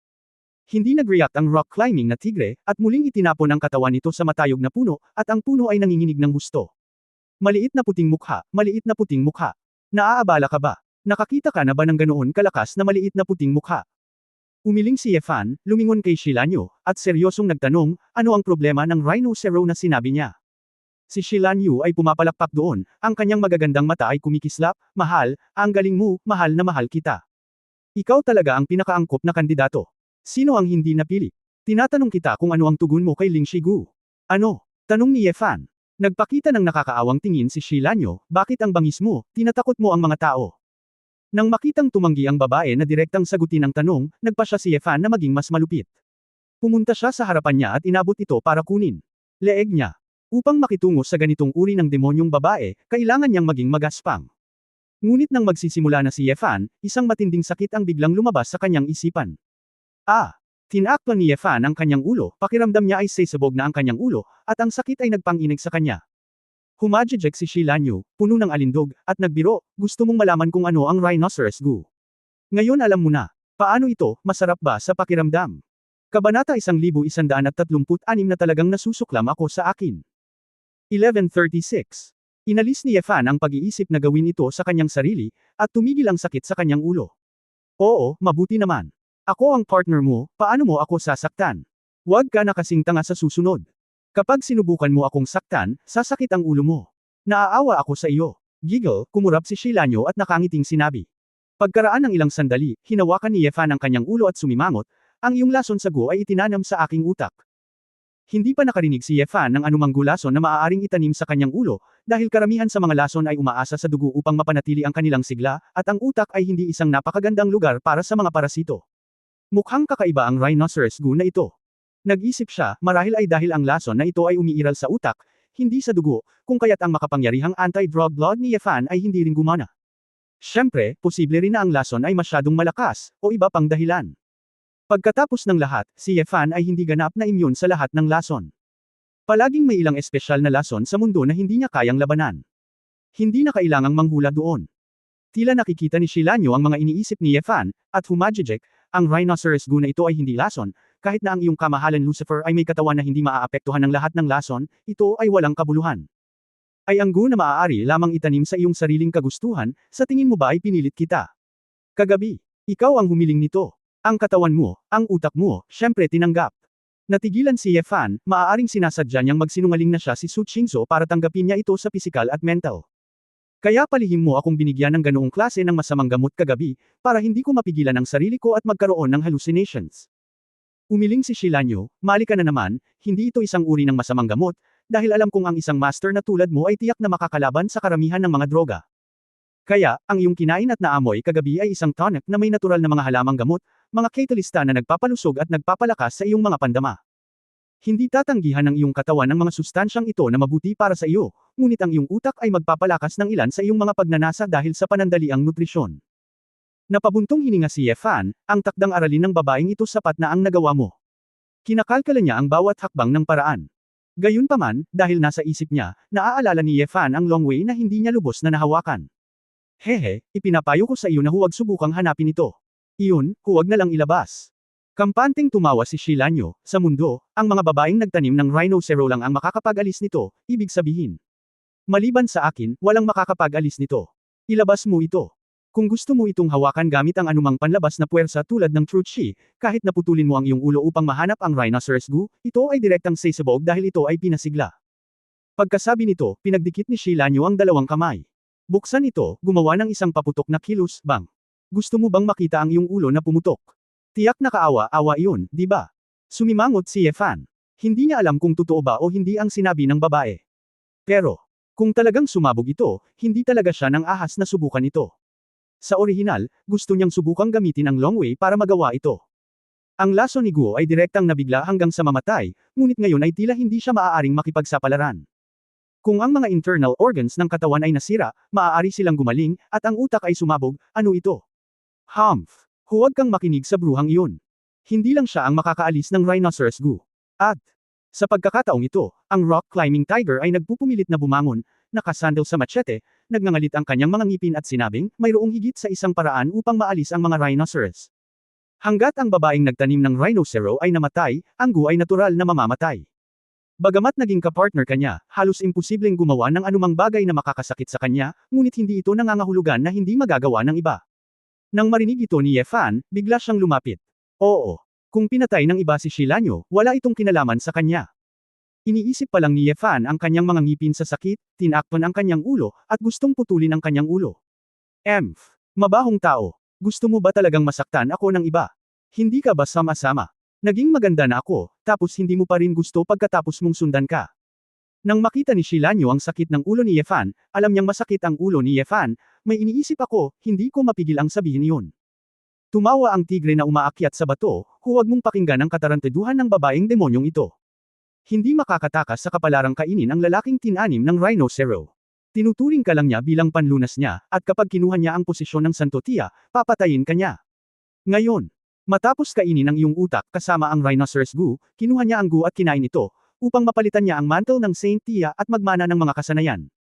Hindi nag-react ang rock climbing na tigre, at muling itinapon ang katawan nito sa matayog na puno, at ang puno ay nanginginig ng husto. Maliit na puting mukha, maliit na puting mukha. Naaabala ka ba? Nakakita ka na ba ng ganoon kalakas na maliit na puting mukha? Umiling si Yefan, lumingon kay Shilanyo, at seryosong nagtanong, ano ang problema ng rhinocero na sinabi niya? Si Shilanyo ay pumapalakpak doon, ang kanyang magagandang mata ay kumikislap, mahal, ang galing mo, mahal na mahal kita. Ikaw talaga ang pinakaangkop na kandidato. Sino ang hindi napili? Tinatanong kita kung ano ang tugon mo kay Ling Shigu. Ano? Tanong ni Yefan. Nagpakita ng nakakaawang tingin si Shilanyo, bakit ang bangis mo, tinatakot mo ang mga tao? Nang makitang tumanggi ang babae na direktang sagutin ang tanong, nagpa siya si Yefan na maging mas malupit. Pumunta siya sa harapan niya at inabot ito para kunin. Leeg niya. Upang makitungo sa ganitong uri ng demonyong babae, kailangan niyang maging magaspang. Ngunit nang magsisimula na si Yefan, isang matinding sakit ang biglang lumabas sa kanyang isipan. Tinakpan ni Yefan ang kanyang ulo, pakiramdam niya ay sesabog na ang kanyang ulo, at ang sakit ay nagpanginig sa kanya. Humajijek si Shilanyo, puno ng alindog, at nagbiro, gusto mong malaman kung ano ang rhinoceros gu. Ngayon alam mo na. Paano ito, masarap ba sa pakiramdam? Kabanata 1136 na talagang nasusuklam ako sa akin. 1136. Inalis ni Yefan ang pag-iisip na gawin ito sa kanyang sarili, at tumigil ang sakit sa kanyang ulo. Oo, mabuti naman. Ako ang partner mo, paano mo ako sasaktan? Huwag ka na kasing tanga sa susunod. Kapag sinubukan mo akong saktan, sasakit ang ulo mo. Naaawa ako sa iyo. Giggle, kumurap si Shilanyo at nakangiting sinabi. Pagkaraan ng ilang sandali, hinawakan ni Yefan ang kanyang ulo at sumimangot, ang iyong lason sa gu ay itinanam sa aking utak. Hindi pa nakarinig si Yefan ng anumang gulason na maaaring itanim sa kanyang ulo, dahil karamihan sa mga lason ay umaasa sa dugo upang mapanatili ang kanilang sigla, at ang utak ay hindi isang napakagandang lugar para sa mga parasito. Mukhang kakaiba ang rhinoceros gu na ito. Nag-isip siya, marahil ay dahil ang lason na ito ay umiiral sa utak, hindi sa dugo, kung kaya't ang makapangyarihang anti-drug blood ni Yefan ay hindi rin gumana. Siyempre, posible rin na ang lason ay masyadong malakas, o iba pang dahilan. Pagkatapos ng lahat, si Yefan ay hindi ganap na immune sa lahat ng lason. Palaging may ilang espesyal na lason sa mundo na hindi niya kayang labanan. Hindi na kailangang manghula doon. Tila nakikita ni Shilanyo ang mga iniisip ni Yefan, at humajijek, ang rhinoceros gu na ito ay hindi lason, kahit na ang iyong kamahalan Lucifer ay may katawan na hindi maaapektuhan ng lahat ng lason, ito ay walang kabuluhan. Ay ang gu na maaari lamang itanim sa iyong sariling kagustuhan, sa tingin mo ba ay pinilit kita? Kagabi, ikaw ang humiling nito. Ang katawan mo, ang utak mo, syempre tinanggap. Natigilan si Yefan, maaaring sinasadya niyang magsinungaling na siya si Su Qingzhou para tanggapin niya ito sa pisikal at mental. Kaya palihim mo akong binigyan ng ganoong klase ng masamang gamot kagabi, para hindi ko mapigilan ang sarili ko at magkaroon ng hallucinations. Umiling si Shilanyo, mali ka na naman, hindi ito isang uri ng masamang gamot, dahil alam kong ang isang master na tulad mo ay tiyak na makakalaban sa karamihan ng mga droga. Kaya, ang iyong kinain at naamoy kagabi ay isang tonic na may natural na mga halamang gamot, mga catalysta na nagpapalusog at nagpapalakas sa iyong mga pandama. Hindi tatanggihan ng iyong katawan ng mga sustansyang ito na mabuti para sa iyo, ngunit ang iyong utak ay magpapalakas ng ilan sa iyong mga pagnanasa dahil sa panandaliang nutrisyon. Napabuntong hininga si Yefan, ang takdang aralin ng babaeng ito sapat na ang nagawa mo. Kinakalkala niya ang bawat hakbang ng paraan. Gayunpaman, dahil nasa isip niya, naaalala ni Yefan ang long way na hindi niya lubos na nahawakan. Hehe, ipinapayo ko sa iyo na huwag subukang hanapin ito. Iyon, huwag na lang ilabas. Kampanteng tumawa si Shilanyo, sa mundo, ang mga babaeng nagtanim ng rhinocero lang ang makakapag-alis nito, ibig sabihin. Maliban sa akin, walang makakapag-alis nito. Ilabas mo ito. Kung gusto mo itong hawakan gamit ang anumang panlabas na puwersa tulad ng truth chi, kahit naputulin mo ang iyong ulo upang mahanap ang rhinoceros gu, ito ay direktang sesabog dahil ito ay pinasigla. Pagkasabi nito, pinagdikit ni Shilanyo ang dalawang kamay. Buksan ito, gumawa ng isang paputok na kilos, bang. Gusto mo bang makita ang iyong ulo na pumutok? Tiyak na kaawa-awa iyon, di ba? Sumimangot si Ye Fan. Hindi niya alam kung totoo ba o hindi ang sinabi ng babae. Pero, kung talagang sumabog ito, hindi talaga siya nang ahas na subukan ito. Sa orihinal, gusto niyang subukang gamitin ang long way para magawa ito. Ang laso ni Guo ay direktang nabigla hanggang sa mamatay, ngunit ngayon ay tila hindi siya maaaring makipagsapalaran. Kung ang mga internal organs ng katawan ay nasira, maaari silang gumaling, at ang utak ay sumabog, ano ito? Humph! Huwag kang makinig sa bruhang iyon. Hindi lang siya ang makakaalis ng Rhinoceros Gu. At, sa pagkakataong ito, ang rock climbing tiger ay nagpupumilit na bumangon, nakasandal sa machete, nagngangalit ang kanyang mga ngipin at sinabing, mayroong higit sa isang paraan upang maalis ang mga rhinoceros. Hanggat ang babaeng nagtanim ng rhinocero ay namatay, ang Gu ay natural na mamamatay. Bagamat naging kapartner kanya, halos imposibleng gumawa ng anumang bagay na makakasakit sa kanya, ngunit hindi ito nangangahulugan na hindi magagawa ng iba. Nang marinig ito ni Ye Fan, bigla siyang lumapit. Oo. Kung pinatay ng iba si Shilanyo, wala itong kinalaman sa kanya. Iniisip pa lang ni Ye Fan ang kanyang mga ngipin sa sakit, tinakpan ang kanyang ulo, at gustong putulin ang kanyang ulo. Mabahong tao. Gusto mo ba talagang masaktan ako ng iba? Hindi ka ba sama-sama? Naging maganda na ako, tapos hindi mo pa rin gusto pagkatapos mong sundan ka. Nang makita ni Shilanyo ang sakit ng ulo ni Ye Fan, alam niyang masakit ang ulo ni Ye Fan, may iniisip ako, hindi ko mapigil ang sabihin iyon. Tumawa ang tigre na umaakyat sa bato, huwag mong pakinggan ang katarantaduhan ng babaeng demonyong ito. Hindi makakatakas sa kapalarang kainin ang lalaking tinanim ng rhinocero. Tinuturing ka lang niya bilang panlunas niya, at kapag kinuha niya ang posisyon ng Santo Tia, papatayin ka niya. Ngayon, matapos kainin ang iyong utak kasama ang Rhinoceros Gu, kinuha niya ang Gu at kinain ito, upang mapalitan niya ang mantle ng Saint Tia at magmana ng mga kasanayan.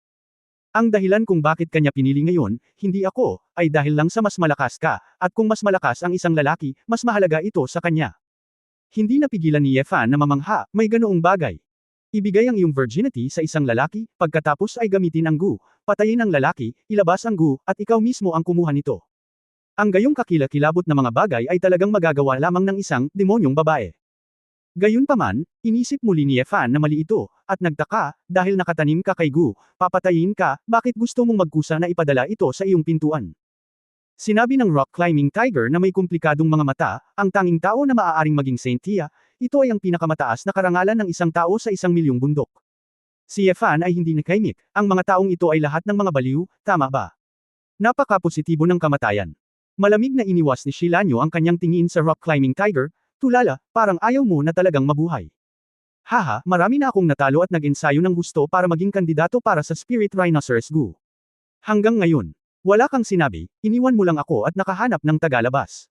Ang dahilan kung bakit kanya pinili ngayon, hindi ako, ay dahil lang sa mas malakas ka, at kung mas malakas ang isang lalaki, mas mahalaga ito sa kanya. Hindi napigilan ni Ye Fan na mamangha, may ganoong bagay. Ibigay ang iyong virginity sa isang lalaki, pagkatapos ay gamitin ang Gu, patayin ang lalaki, ilabas ang Gu, at ikaw mismo ang kumuha nito. Ang gayong kakilakilabot na mga bagay ay talagang magagawa lamang ng isang demonyong babae. Gayunpaman, inisip muli ni Ye Fan na mali ito, at nagtaka, dahil nakatanim ka kay Gu, papatayin ka, bakit gusto mong magkusa na ipadala ito sa iyong pintuan? Sinabi ng rock climbing tiger na may komplikadong mga mata, ang tanging tao na maaaring maging Saint Tia, ito ay ang pinakamataas na karangalan ng isang tao sa 1,000,000 bundok. Si Ye Fan ay hindi nakaimik, ang mga taong ito ay lahat ng mga baliw, tama ba? Napaka-positibo ng kamatayan. Malamig na iniwas ni Shilanyo ang kanyang tingin sa rock climbing tiger, tulala, parang ayaw mo na talagang mabuhay. Haha, marami na akong natalo at nag-ensayo ng gusto para maging kandidato para sa Spirit Rhinoceros Gu. Hanggang ngayon, wala kang sinabi, iniwan mo lang ako at nakahanap ng tagalabas.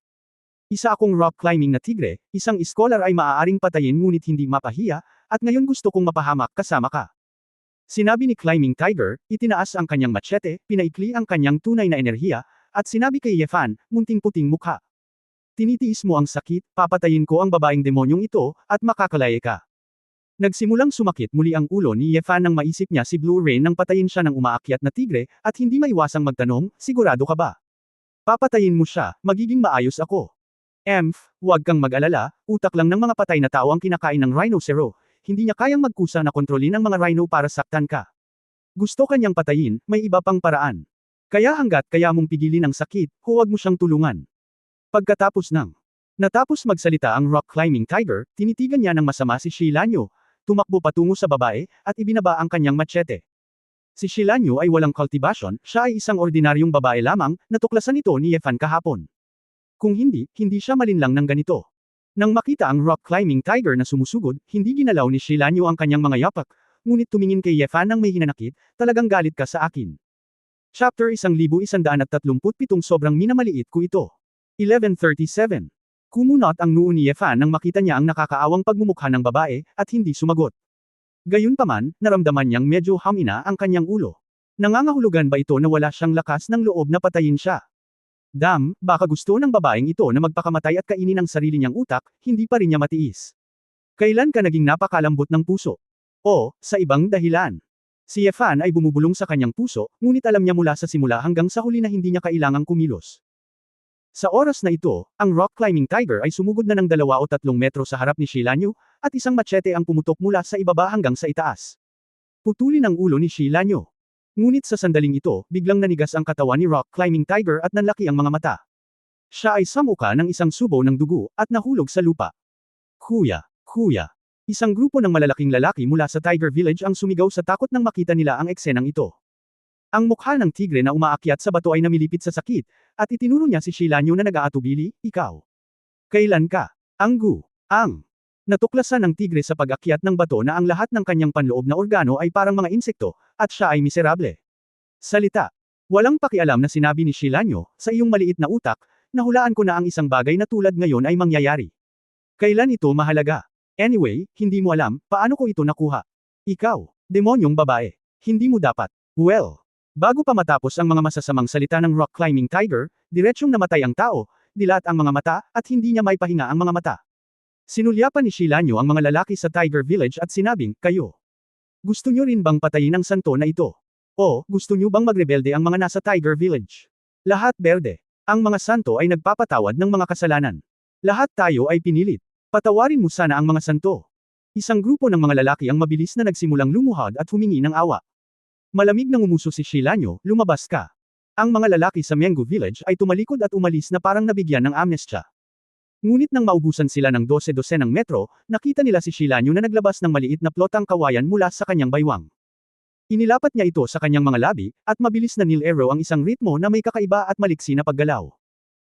Isa akong rock climbing na tigre, isang scholar ay maaaring patayin ngunit hindi mapahiya, at ngayon gusto kong mapahamak kasama ka. Sinabi ni climbing tiger, itinaas ang kanyang machete, pinaikli ang kanyang tunay na enerhiya, at sinabi kay Ye Fan, munting-puting mukha. Tinitiis mo ang sakit, papatayin ko ang babaeng demonyong ito, at makakalaya ka. Nagsimulang sumakit muli ang ulo ni Ye Fan nang maisip niya si Blue Rain nang patayin siya ng umaakyat na tigre, at hindi maiwasang magtanong, sigurado ka ba? Papatayin mo siya, magiging maayos ako. Huwag kang mag-alala, utak lang ng mga patay na tao ang kinakain ng rhinocero, hindi niya kayang magkusa na kontrolin ang mga rhino para saktan ka. Gusto kanyang patayin, may iba pang paraan. Kaya hanggat kaya mong pigilin ang sakit, huwag mo siyang tulungan. Pagkatapos natapos magsalita ang rock climbing tiger, tinitigan niya ng masama si Shilanyo, tumakbo patungo sa babae, at ibinaba ang kanyang machete. Si Shilanyo ay walang cultivation, siya ay isang ordinaryong babae lamang, natuklasan ito ni Ye Fan kahapon. Kung hindi siya malinlang ng ganito. Nang makita ang rock climbing tiger na sumusugod, hindi ginalaw ni Shilanyo ang kanyang mga yapak, ngunit tumingin kay Ye Fan ng may hinanakit, talagang galit ka sa akin. Chapter 1137 Sobrang minamaliit ko ito. 1137. Kumunot ang noo ni Ye Fan nang makita niya ang nakakaawang pagmumukha ng babae, at hindi sumagot. Gayunpaman, naramdaman niyang medyo hamina ang kanyang ulo. Nangangahulugan ba ito na wala siyang lakas ng loob na patayin siya? Baka gusto ng babaeng ito na magpakamatay at kainin ang sarili niyang utak, hindi pa rin niya matiis. Kailan ka naging napakalambot ng puso? O, sa ibang dahilan. Si Ye Fan ay bumubulong sa kanyang puso, ngunit alam niya mula sa simula hanggang sa huli na hindi niya kailangang kumilos. Sa oras na ito, ang rock climbing tiger ay sumugod na ng 2 o 3 metro sa harap ni Shilanyo, at isang machete ang pumutok mula sa ibaba hanggang sa itaas. Putulin ang ulo ni Shilanyo. Ngunit sa sandaling ito, biglang nanigas ang katawan ni Rock Climbing Tiger at nanlaki ang mga mata. Siya ay samuka ng isang subo ng dugo at nahulog sa lupa. Kuya, kuya. Isang grupo ng malalaking lalaki mula sa Tiger Village ang sumigaw sa takot nang makita nila ang eksenang ito. Ang mukha ng tigre na umaakyat sa bato ay namilipit sa sakit, at itinuro niya si Shilanyo na nag-aatubili, ikaw. Kailan ka? Ang. Natuklasan ng tigre sa pag-akyat ng bato na ang lahat ng kanyang panloob na organo ay parang mga insekto, at siya ay miserable. Salita. Walang pakialam na sinabi ni Shilanyo, sa iyong maliit na utak, nahulaan ko na ang isang bagay na tulad ngayon ay mangyayari. Kailan ito mahalaga? Anyway, hindi mo alam, paano ko ito nakuha? Ikaw, demonyong babae. Hindi mo dapat. Well. Bago pa matapos ang mga masasamang salita ng Rock Climbing Tiger, diretsyong namatay ang tao, dilat ang mga mata, at hindi niya may pahinga ang mga mata. Sinulyapan ni Shilanyo ang mga lalaki sa Tiger Village at sinabing, kayo. Gusto nyo rin bang patayin ang santo na ito? O, gusto nyo bang magrebelde ang mga nasa Tiger Village? Lahat berde. Ang mga santo ay nagpapatawad ng mga kasalanan. Lahat tayo ay pinilit. Patawarin mo sana ang mga santo. Isang grupo ng mga lalaki ang mabilis na nagsimulang lumuhod at humingi ng awa. Malamig nang umuso si Shilanyo, lumabas ka. Ang mga lalaki sa Mengu Village ay tumalikod at umalis na parang nabigyan ng amnestya. Ngunit nang maubusan sila ng 12-12 ng metro, nakita nila si Shilanyo na naglabas ng maliit na plotang kawayan mula sa kanyang baywang. Inilapat niya ito sa kanyang mga labi, at mabilis na nilero ang isang ritmo na may kakaiba at maliksi na paggalaw.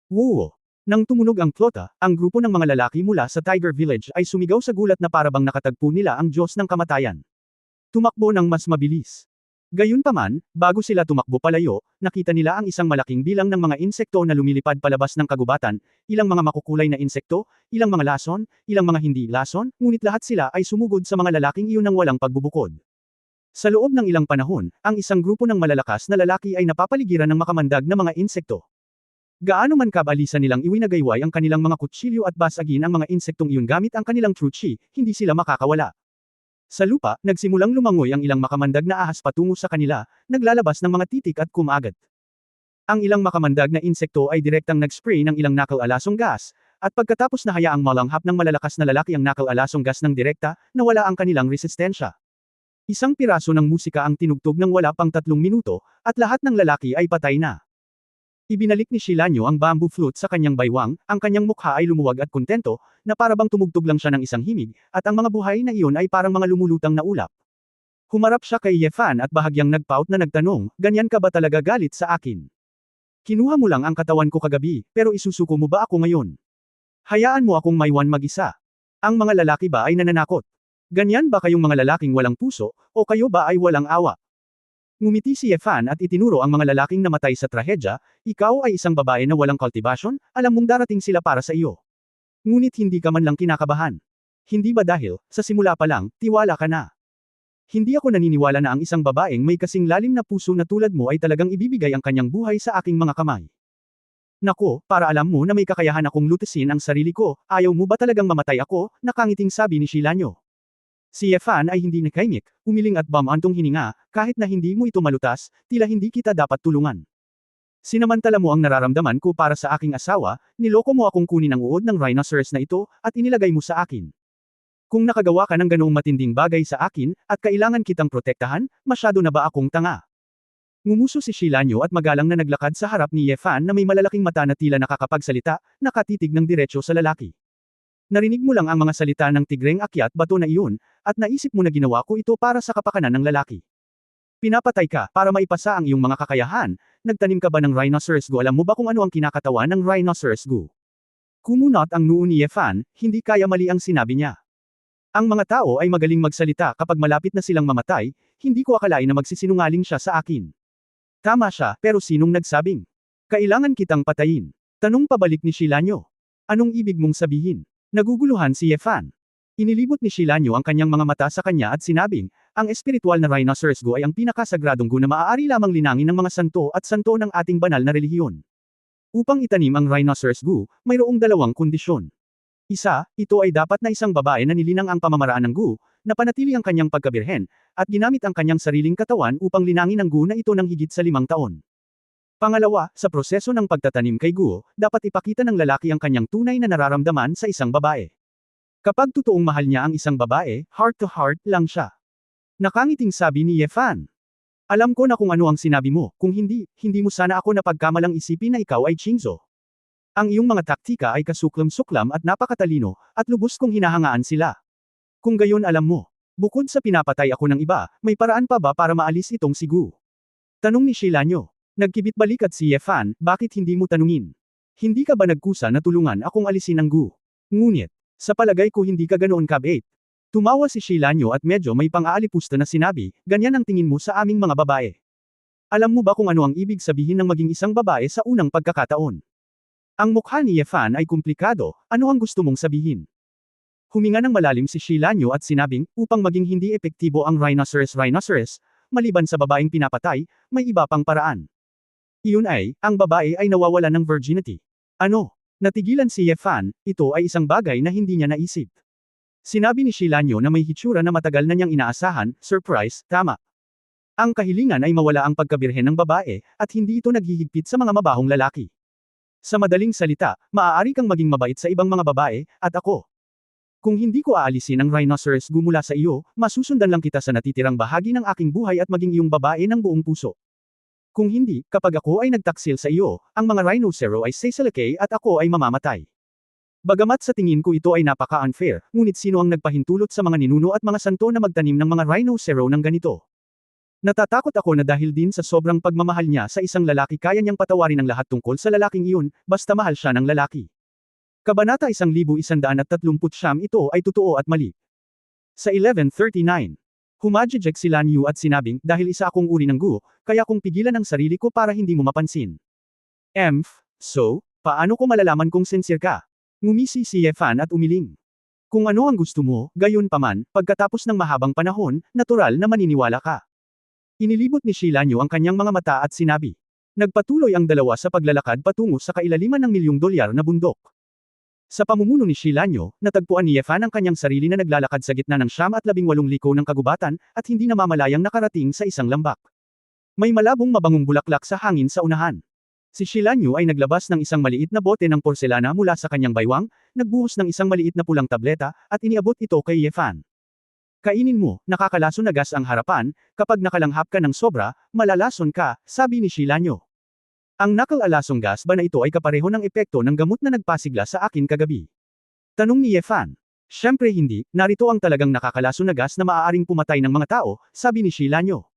Woo! Nang tumunog ang plota, ang grupo ng mga lalaki mula sa Tiger Village ay sumigaw sa gulat na parabang nakatagpo nila ang Diyos ng kamatayan. Tumakbo ng mas mabilis. Gayunpaman, bago sila tumakbo palayo, nakita nila ang isang malaking bilang ng mga insekto na lumilipad palabas ng kagubatan, ilang mga makukulay na insekto, ilang mga lason, ilang mga hindi lason, ngunit lahat sila ay sumugod sa mga lalaking iyon ng walang pagbubukod. Sa loob ng ilang panahon, ang isang grupo ng malalakas na lalaki ay napapaligiran ng makamandag na mga insekto. Gaano man kabalisa nilang iwinagayway ang kanilang mga kutsilyo at basagin ang mga insektong iyon gamit ang kanilang true chi, hindi sila makakawala. Sa lupa, nagsimulang lumangoy ang ilang makamandag na ahas patungo sa kanila, naglalabas ng mga titik at kumagat. Ang ilang makamandag na insekto ay direktang nag-spray ng ilang knuckle-alasong gas, at pagkatapos na hayaang malanghap ng malalakas na lalaki ang knuckle-alasong gas ng direkta, nawala ang kanilang resistensya. Isang piraso ng musika ang tinugtog ng wala pang 3 minuto, at lahat ng lalaki ay patay na. Ibinalik ni Shilanyo ang bamboo flute sa kanyang baywang, ang kanyang mukha ay lumuwag at kontento, na parabang tumugtog lang siya ng isang himig, at ang mga buhay na iyon ay parang mga lumulutang na ulap. Humarap siya kay Yefan at bahagyang nagpout na nagtanong, ganyan ka ba talaga galit sa akin? Kinuha mo lang ang katawan ko kagabi, pero isusuko mo ba ako ngayon? Hayaan mo akong maywan mag-isa. Ang mga lalaki ba ay nananakot? Ganyan ba kayong mga lalaking walang puso, o kayo ba ay walang awa? Ngumiti si Yefan at itinuro ang mga lalaking namatay sa trahedya, ikaw ay isang babae na walang kultivasyon, alam mong darating sila para sa iyo. Ngunit hindi ka man lang kinakabahan. Hindi ba dahil, sa simula pa lang, tiwala ka na? Hindi ako naniniwala na ang isang babaeng may kasing lalim na puso na tulad mo ay talagang ibibigay ang kanyang buhay sa aking mga kamay. Nako, para alam mo na may kakayahan akong lutasin ang sarili ko, ayaw mo ba talagang mamatay ako, nakangiting sabi ni Shilanyo. Si Yefan ay hindi nakaimik, umiling at bumantong hininga, kahit na hindi mo ito malutas, tila hindi kita dapat tulungan. Sinamantala mo ang nararamdaman ko para sa aking asawa, niloko mo akong kunin ang uod ng rhinoceros na ito, at inilagay mo sa akin. Kung nakagawa ka ng ganoong matinding bagay sa akin, at kailangan kitang protektahan, masyado na ba akong tanga? Ngumuso si Shilanyo at magalang na naglakad sa harap ni Yefan na may malalaking mata na tila nakakapagsalita, nakatitig ng diretso sa lalaki. Narinig mo lang ang mga salita ng tigreng akyat bato na iyon, at naisip mo na ginawa ko ito para sa kapakanan ng lalaki. Pinapatay ka, para maipasa ang iyong mga kakayahan, nagtanim ka ba ng rhinoceros gu? Alam mo ba kung ano ang kinakatawan ng rhinoceros gu? Kumunot ang noo ni Yefan, hindi kaya mali ang sinabi niya. Ang mga tao ay magaling magsalita kapag malapit na silang mamatay, hindi ko akalain na magsisinungaling siya sa akin. Tama siya, pero sinong nagsabing? Kailangan kitang patayin. Tanong pabalik ni Shilanyo. Anong ibig mong sabihin? Naguguluhan si Yefan. Inilibot ni Shilanyo ang kanyang mga mata sa kanya at sinabing, ang espiritual na rhinoceros gu ay ang pinakasagradong gu na maaari lamang linangin ng mga santo at santo ng ating banal na relihiyon. Upang itanim ang rhinoceros gu, mayroong 2 kondisyon. Isa, ito ay dapat na isang babae na nilinang ang pamamaraan ng gu, na panatili ang kanyang pagkabirhen, at ginamit ang kanyang sariling katawan upang linangin ang gu na ito ng higit sa 5 taon. Pangalawa, sa proseso ng pagtatanim kay gu, dapat ipakita ng lalaki ang kanyang tunay na nararamdaman sa isang babae. Kapag totoong mahal niya ang isang babae, heart to heart lang siya. Nakangiting sabi ni Yefan. Alam ko na kung ano ang sinabi mo, kung hindi, hindi mo sana ako napagkamalang isipin na ikaw ay Chinzo. Ang iyong mga taktika ay kasuklam-suklam at napakatalino, at lubos kong hinahangaan sila. Kung gayon alam mo, bukod sa pinapatay ako ng iba, may paraan pa ba para maalis itong si Gu? Tanong ni Shilanyo. Nagkibit balikat si Yefan, bakit hindi mo tanungin? Hindi ka ba nagkusa na tulungan akong alisin ang Gu? Ngunit, sa palagay ko hindi ka ganoon kabait. Tumawa si Shilanyo at medyo may pang-aalipusta na sinabi, ganyan ang tingin mo sa aming mga babae. Alam mo ba kung ano ang ibig sabihin ng maging isang babae sa unang pagkakataon? Ang mukha ni Yefan ay komplikado, ano ang gusto mong sabihin? Huminga ng malalim si Shilanyo at sinabing, upang maging hindi epektibo ang rhinoceros, maliban sa babaeng pinapatay, may iba pang paraan. Iyon ay, ang babae ay nawawalan ng virginity. Ano? Natigilan si Yefan, ito ay isang bagay na hindi niya naisip. Sinabi ni Shilanyo na may hitsura na matagal na niyang inaasahan, surprise, tama. Ang kahilingan ay mawala ang pagkabirhen ng babae, at hindi ito naghihigpit sa mga mabahong lalaki. Sa madaling salita, maaari kang maging mabait sa ibang mga babae, at ako. Kung hindi ko aalisin ang rhinoceros gumula sa iyo, masusundan lang kita sa natitirang bahagi ng aking buhay at maging iyong babae ng buong puso. Kung hindi, kapag ako ay nagtaksil sa iyo, ang mga rhinocero ay sesalakay at ako ay mamamatay. Bagamat sa tingin ko ito ay napaka-unfair, ngunit sino ang nagpahintulot sa mga ninuno at mga santo na magtanim ng mga rhinocero ng ganito? Natatakot ako na dahil din sa sobrang pagmamahal niya sa isang lalaki kaya niyang patawarin ang lahat tungkol sa lalaking iyon, basta mahal siya ng lalaki. Kabanata 1139 ito ay totoo at mali. Sa 1139, humajijek si Lan Yu at sinabing, dahil isa akong uri ng Gu, kaya kong pigilan ang sarili ko para hindi mo mapansin. So, paano ko malalaman kung sincere ka? Ngumisi si Yefan at umiling. Kung ano ang gusto mo, gayon paman, pagkatapos ng mahabang panahon, natural na maniniwala ka. Inilibot ni Shilanyo ang kanyang mga mata at sinabi. Nagpatuloy ang dalawa sa paglalakad patungo sa kailaliman ng $1,000,000 na bundok. Sa pamumuno ni Shilanyo, natagpuan ni Yefan ang kanyang sarili na naglalakad sa gitna ng 18 liko ng kagubatan, at hindi namamalayang nakarating sa isang lambak. May malabong mabangong bulaklak sa hangin sa unahan. Si Shilanyo ay naglabas ng isang maliit na bote ng porselana mula sa kanyang baywang, nagbuhos ng isang maliit na pulang tableta, at iniabot ito kay Yefan. Kainin mo, nakakalason na gas ang harapan, kapag nakalanghap ka ng sobra, malalason ka, sabi ni Shilanyo. Ang nakalalasong gas ba na ito ay kapareho ng epekto ng gamot na nagpasigla sa akin kagabi? Tanong ni Yefan. Siyempre hindi, narito ang talagang nakakalason na gas na maaaring pumatay ng mga tao, sabi ni Shilanyo.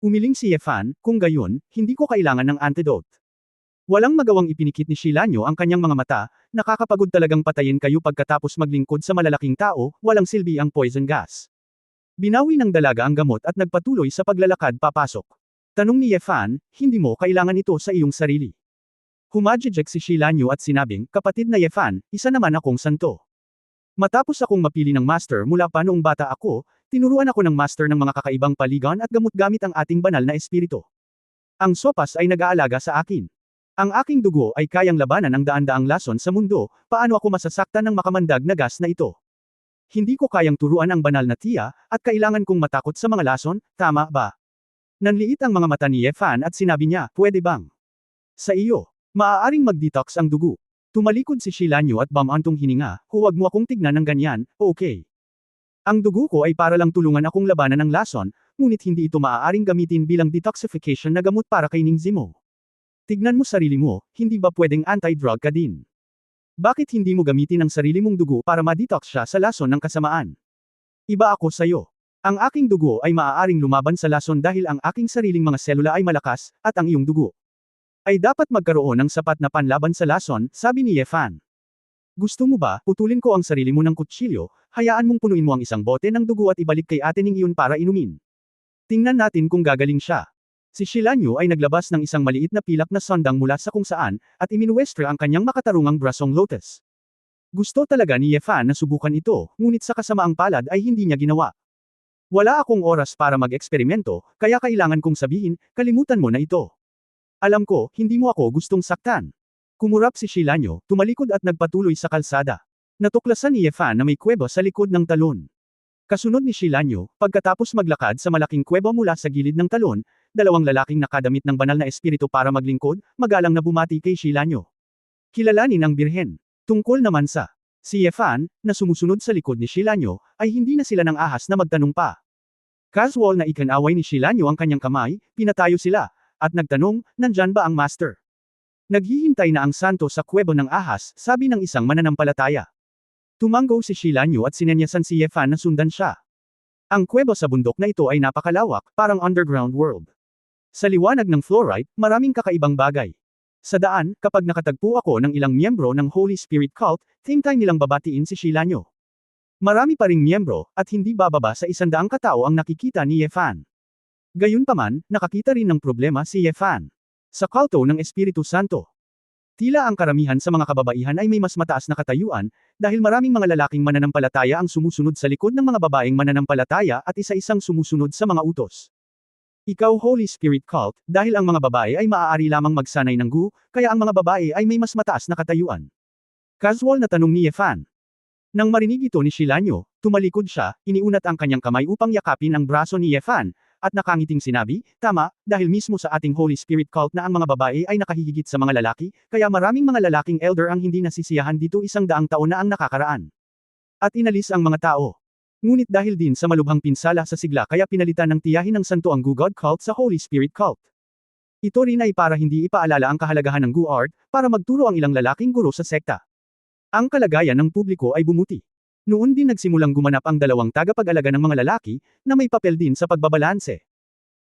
Umiling si Yefan, kung gayon, hindi ko kailangan ng antidote. Walang magawang ipinikit ni Shilanyo ang kanyang mga mata, nakakapagod talagang patayin kayo pagkatapos maglingkod sa malalaking tao, walang silbi ang poison gas. Binawi ng dalaga ang gamot at nagpatuloy sa paglalakad papasok. Tanong ni Yefan, hindi mo kailangan ito sa iyong sarili. Humajijek si Shilanyo at sinabing, kapatid na Yefan, isa naman akong santo. Matapos akong mapili ng master mula pa noong bata ako, tinuruan ako ng master ng mga kakaibang paligan at gamot gamit ang ating banal na espiritu. Ang sopas ay nag-aalaga sa akin. Ang aking dugo ay kayang labanan ang daan-daang lason sa mundo, paano ako masasaktan ng makamandag na gas na ito? Hindi ko kayang turuan ang banal na tiya, at kailangan kong matakot sa mga lason, tama ba? Nanliit ang mga mata ni Yefan at sinabi niya, pwede bang? Sa iyo, maaaring mag-detox ang dugo. Tumalikod si Shilanyo at bamantong hininga, huwag mo akong tignan ng ganyan, okay. Ang dugo ko ay para lang tulungan akong labanan ng lason, ngunit hindi ito maaaring gamitin bilang detoxification na gamot para kay Ningzi mo. Tignan mo sarili mo, hindi ba pwedeng anti-drug ka din? Bakit hindi mo gamitin ang sarili mong dugo para ma-detox siya sa lason ng kasamaan? Iba ako sa'yo. Ang aking dugo ay maaaring lumaban sa lason dahil ang aking sariling mga selula ay malakas, at ang iyong dugo ay dapat magkaroon ng sapat na panlaban sa lason, sabi ni Yefan. Gusto mo ba, putulin ko ang sarili mo ng kutsilyo, hayaan mong punuin mo ang isang bote ng dugo at ibalik kay Ate Ning iyon para inumin. Tingnan natin kung gagaling siya. Si Shilanyo ay naglabas ng isang maliit na pilak na sandang mula sa kung saan, at iminuwestra ang kanyang makatarungang brasong lotus. Gusto talaga ni Yefan na subukan ito, ngunit sa kasamaang palad ay hindi niya ginawa. Wala akong oras para mag-eksperimento, kaya kailangan kong sabihin, kalimutan mo na ito. Alam ko, hindi mo ako gustong saktan. Kumurap si Shilanyo, tumalikod at nagpatuloy sa kalsada. Natuklasan ni Yefan na may kuweba sa likod ng talon. Kasunod ni Shilanyo, pagkatapos maglakad sa malaking kuweba mula sa gilid ng talon, dalawang lalaking nakadamit ng banal na espiritu para maglingkod, magalang na bumati kay Shilanyo. Kilalanin ang birhen. Tungkol naman sa si Yefan, na sumusunod sa likod ni Shilanyo, ay hindi na sila ng ahas na magtanong pa. Casual na ikinaway ni Shilanyo ang kanyang kamay, pinatayo sila, at nagtanong, nandyan ba ang master? Naghihintay na ang santo sa kuwebo ng ahas, sabi ng isang mananampalataya. Tumango si Shilanyo at sinenyasan si Yefan na sundan siya. Ang kuwebo sa bundok na ito ay napakalawak, parang underground world. Sa liwanag ng fluorite, maraming kakaibang bagay. Sa daan, kapag nakatagpo ako ng ilang miyembro ng Holy Spirit Cult, hintay nilang babatiin si Shilanyo. Marami pa ring miyembro, at hindi bababa sa 100 katao ang nakikita ni Yefan. Gayunpaman, nakakita rin ng problema si Yefan. Sa kulto ng Espiritu Santo. Tila ang karamihan sa mga kababaihan ay may mas mataas na katayuan, dahil maraming mga lalaking mananampalataya ang sumusunod sa likod ng mga babaeng mananampalataya at isa-isang sumusunod sa mga utos. Ikaw Holy Spirit Cult, dahil ang mga babae ay maaari lamang magsanay ng gu, kaya ang mga babae ay may mas mataas na katayuan. Casual na tanong ni Yefan. Nang marinig ito ni Shilanyo, tumalikod siya, iniunat ang kanyang kamay upang yakapin ang braso ni Yefan, at nakangiting sinabi, tama, dahil mismo sa ating Holy Spirit Cult na ang mga babae ay nakahihigit sa mga lalaki, kaya maraming mga lalaking elder ang hindi nasisiyahan dito 100 taon na ang nakakaraan. At inalis ang mga tao. Ngunit dahil din sa malubhang pinsala sa sigla kaya pinalitan ng tiyahin ng santo ang Gu God Cult sa Holy Spirit Cult. Ito rin ay para hindi ipaalala ang kahalagahan ng Gu Art, para magturo ang ilang lalaking guro sa sekta. Ang kalagayan ng publiko ay bumuti. Noon din nagsimulang gumanap ang dalawang tagapag-alaga ng mga lalaki, na may papel din sa pagbabalanse.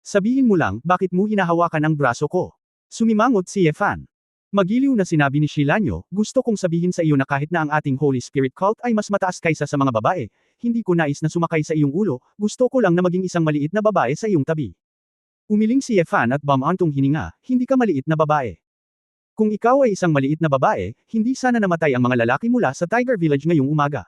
Sabihin mo lang, bakit mo hinahawakan ang braso ko? Sumimangot si Yefan. Magiliw na sinabi ni Shilanyo, gusto kong sabihin sa iyo na kahit na ang ating Holy Spirit Cult ay mas mataas kaysa sa mga babae, hindi ko nais na sumakay sa iyong ulo, gusto ko lang na maging isang maliit na babae sa iyong tabi. Umiling si Yefan at bumantong hininga, hindi ka maliit na babae. Kung ikaw ay isang maliit na babae, hindi sana namatay ang mga lalaki mula sa Tiger Village ngayong umaga.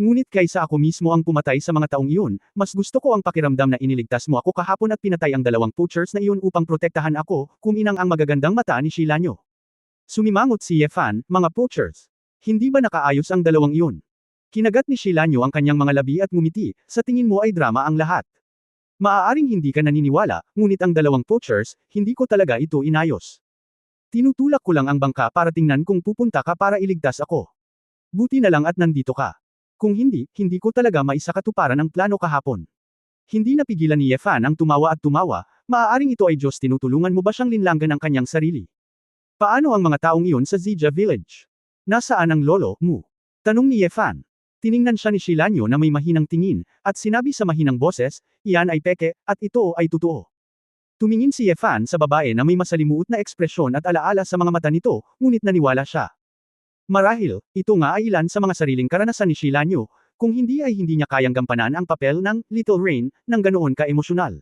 Ngunit kaysa ako mismo ang pumatay sa mga taong iyon, mas gusto ko ang pakiramdam na iniligtas mo ako kahapon at pinatay ang 2 poachers na iyon upang protektahan ako, kuminang ang magagandang mata ni Shilanyo. Sumimangot si Yefan, mga poachers. Hindi ba nakaayos ang 2 iyon? Kinagat ni Shilanyo ang kanyang mga labi at ngumiti, sa tingin mo ay drama ang lahat. Maaaring hindi ka naniniwala, ngunit ang 2 poachers, hindi ko talaga ito inayos. Tinutulak ko lang ang bangka para tingnan kung pupunta ka para iligtas ako. Buti na lang at nandito ka. Kung hindi, hindi ko talaga maisakatuparan ang plano kahapon. Hindi napigilan ni Yefan ang tumawa at tumawa, maaaring ito ay Diyos tinutulungan mo ba siyang linlangan ang kanyang sarili? Paano ang mga taong iyon sa Zija Village? Nasaan ang lolo mo? Tanong ni Yefan. Tiningnan siya ni Shilanyo na may mahinang tingin, at sinabi sa mahinang boses, iyan ay peke, at ito ay totoo. Tumingin si Yefan sa babae na may masalimuot na ekspresyon at alaala sa mga mata nito, ngunit naniwala siya. Marahil, ito nga ay ilan sa mga sariling karanasan ni Shilanyo, kung hindi ay hindi niya kayang gampanan ang papel ng Little Rain, ng ganoon ka-emosyonal.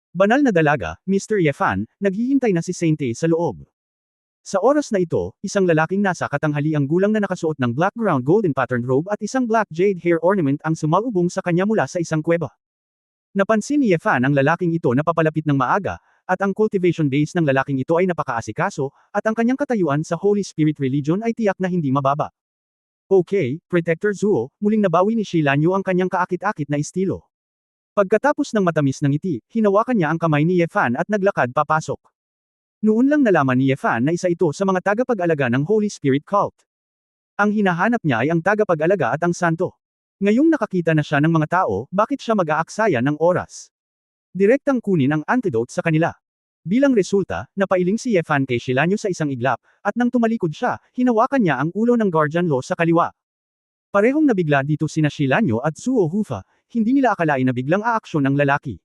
Banal na dalaga, Mr. Yefan, naghihintay na si Sainte sa loob. Sa oras na ito, isang lalaking nasa katanghaliang gulang na nakasuot ng black ground golden patterned robe at isang black jade hair ornament ang sumalubong sa kanya mula sa isang kuweba. Napansin ni Yefan ang lalaking ito na papalapit ng maaga, at ang cultivation base ng lalaking ito ay napakaasikaso, at ang kanyang katayuan sa Holy Spirit Religion ay tiyak na hindi mababa. Okay, Protector Zuo, muling nabawi ni Shilanyo ang kanyang kaakit-akit na estilo. Pagkatapos ng matamis ng ngiti, hinawakan niya ang kamay ni Yefan at naglakad papasok. Noon lang nalaman ni Yefan na isa ito sa mga tagapag-alaga ng Holy Spirit Cult. Ang hinahanap niya ay ang tagapag-alaga at ang santo. Ngayong nakakita na siya ng mga tao, bakit siya mag-aaksaya ng oras? Direktang kunin ang antidote sa kanila. Bilang resulta, napailing si Yefan kay Shilanyo sa isang iglap, at nang tumalikod siya, hinawakan niya ang ulo ng Guardian Law sa kaliwa. Parehong nabigla dito sina Shilanyo at Zuo Hufa, hindi nila akalain na biglang aaksyon ang lalaki.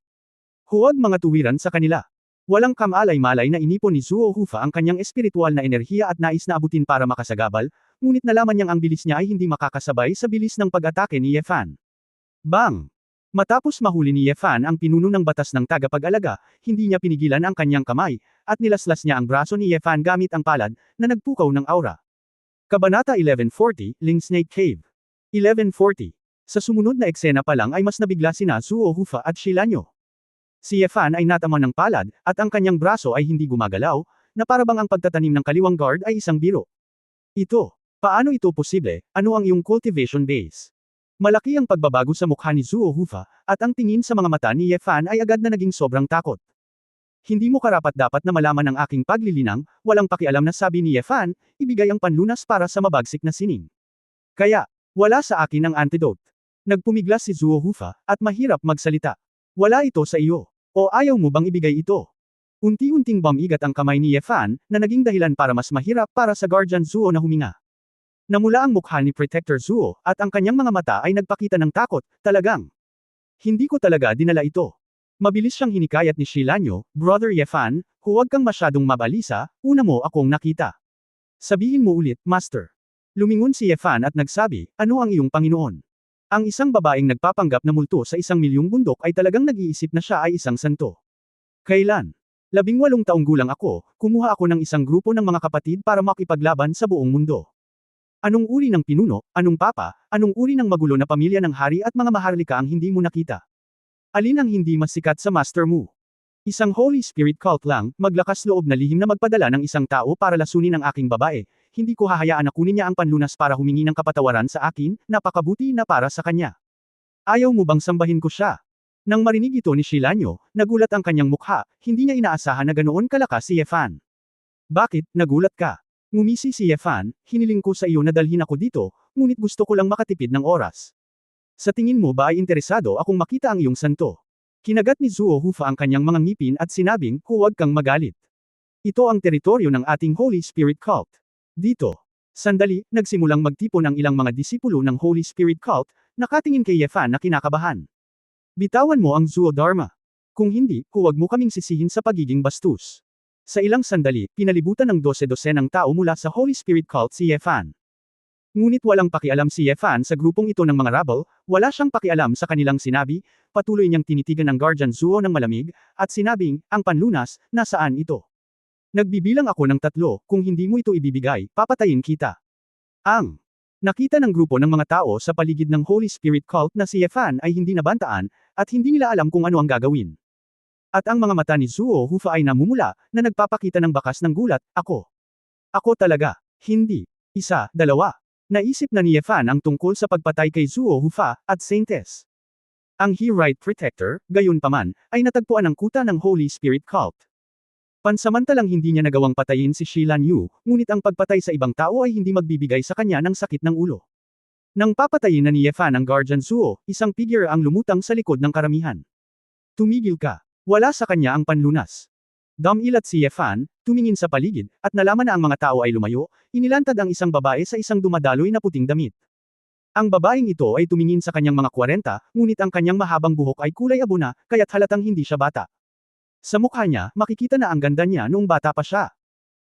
Huwag mga tuwiran sa kanila. Walang kamalay-malay na inipon ni Zuo Hufa ang kanyang espiritual na enerhiya at nais na abutin para makasagabal, ngunit nalaman niyang ang bilis niya ay hindi makakasabay sa bilis ng pag-atake ni Yefan. Bang! Matapos mahuli ni Yefan ang pinuno ng batas ng tagapag-alaga, hindi niya pinigilan ang kanyang kamay, at nilaslas niya ang braso ni Yefan gamit ang palad, na nagpukaw ng aura. Kabanata 1140, Ling Snake Cave. 1140. Sa sumunod na eksena pa lang ay mas nabigla sina Zuo Hufa at Shilanyo. Si Yefan ay natama ng palad, at ang kanyang braso ay hindi gumagalaw, na parabang ang pagtatanim ng kaliwang guard ay isang biro. Ito. Paano ito posible? Ano ang iyong cultivation base? Malaki ang pagbabago sa mukha ni Zuo Hufa, at ang tingin sa mga mata ni Yefan ay agad na naging sobrang takot. Hindi mo karapat-dapat na malaman ang aking paglilinang, walang pakialam na sabi ni Yefan, ibigay ang panlunas para sa mabagsik na sining. Kaya, wala sa akin ang antidote. Nagpumiglas si Zuo Hufa, at mahirap magsalita. Wala ito sa iyo. O ayaw mo bang ibigay ito? Unti-unting bumigat ang kamay ni Ye Fan, na naging dahilan para mas mahirap para sa Guardian Zuo na huminga. Namula ang mukha ni Protector Zuo, at ang kanyang mga mata ay nagpakita ng takot, talagang. Hindi ko talaga dinala ito. Mabilis siyang hinikayat ni Shilanyo, Brother Ye Fan, huwag kang masyadong mabalisa, una mo akong nakita. Sabihin mo ulit, Master. Lumingon si Ye Fan at nagsabi, ano ang iyong Panginoon? Ang isang babaeng nagpapanggap na multo sa 1,000,000 bundok ay talagang nag-iisip na siya ay isang santo. Kailan? 18 taong gulang ako, kumuha ako ng isang grupo ng mga kapatid para makipaglaban sa buong mundo. Anong uri ng pinuno, anong papa, anong uri ng magulo na pamilya ng hari at mga maharlika ang hindi mo nakita? Alin ang hindi mas sikat sa master mo? Isang Holy Spirit cult lang, maglakas loob na lihim na magpadala ng isang tao para lasunin ang aking babae, hindi ko hahayaan na kunin niya ang panlunas para humingi ng kapatawaran sa akin, napakabuti na para sa kanya. Ayaw mo bang sambahin ko siya? Nang marinig ito ni Shilanyo, nagulat ang kanyang mukha, hindi niya inaasahan na ganoon kalakas si Ye Fan. Bakit, nagulat ka? Ngumisi si Ye Fan, hiniling ko sa iyo na dalhin ako dito, ngunit gusto ko lang makatipid ng oras. Sa tingin mo ba ay interesado akong makita ang iyong santo? Kinagat ni Zuo Hufa ang kanyang mga ngipin at sinabing, huwag kang magalit. Ito ang teritoryo ng ating Holy Spirit cult. Dito. Sandali, nagsimulang magtipon ang ilang mga disipulo ng Holy Spirit cult, nakatingin kay Ye Fan na kinakabahan. Bitawan mo ang Zuo Dharma. Kung hindi, huwag mo kaming sisihin sa pagiging bastos. Sa ilang sandali, pinalibutan ng 12-dosenang tao mula sa Holy Spirit cult si Ye Fan. Ngunit walang pakialam si Ye Fan sa grupong ito ng mga rabble, wala siyang pakialam sa kanilang sinabi, patuloy niyang tinitigan ang Guardian Zuo ng malamig, at sinabing, ang panlunas, nasaan ito? Nagbibilang ako ng 3, kung hindi mo ito ibibigay, papatayin kita. Ang nakita ng grupo ng mga tao sa paligid ng Holy Spirit cult na si Ye Fan ay hindi nabantaan, at hindi nila alam kung ano ang gagawin. At ang mga mata ni Zuo Hufa ay namumula, na nagpapakita ng bakas ng gulat, ako. Ako talaga. Hindi. 1, 2. Naisip na ni Ye Fan ang tungkol sa pagpatay kay Zuo Hufa, at Saintes. Ang He-Right Protector, gayunpaman, ay natagpuan ng kuta ng Holy Spirit cult. Pansamantalang hindi niya nagawang patayin si Shilanyu, ngunit ang pagpatay sa ibang tao ay hindi magbibigay sa kanya ng sakit ng ulo. Nang papatayin na ni Ye Fan ang Guardian Zuo, isang figure ang lumutang sa likod ng karamihan. Tumigil ka. Wala sa kanya ang panlunas. Dumilat si Ye Fan, tumingin sa paligid, at nalaman na ang mga tao ay lumayo, inilantad ang isang babae sa isang dumadaloy na puting damit. Ang babaeng ito ay tumingin sa kanyang mga 40, ngunit ang kanyang mahabang buhok ay kulay abo na, kaya't halatang hindi siya bata. Sa mukha niya, makikita na ang ganda niya noong bata pa siya.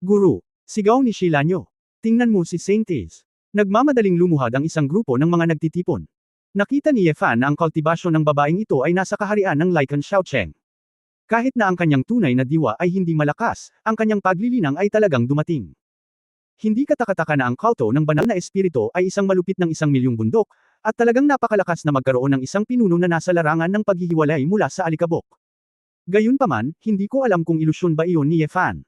Guru, sigaw ni Shilanyo. Tingnan mo si Saintes. Nagmamadaling lumuhad ang isang grupo ng mga nagtitipon. Nakita ni Ye Fan na ang kultibasyon ng babaeng ito ay nasa kaharian ng Lycan Xiaocheng. Kahit na ang kanyang tunay na diwa ay hindi malakas, ang kanyang paglilinang ay talagang dumating. Hindi katakataka na ang kulto ng banal na espiritu ay isang malupit ng 1,000,000 bundok, at talagang napakalakas na magkaroon ng isang pinuno na nasa larangan ng paghihiwalay mula sa alikabok. Gayunpaman, hindi ko alam kung ilusyon ba iyon ni Ye Fan.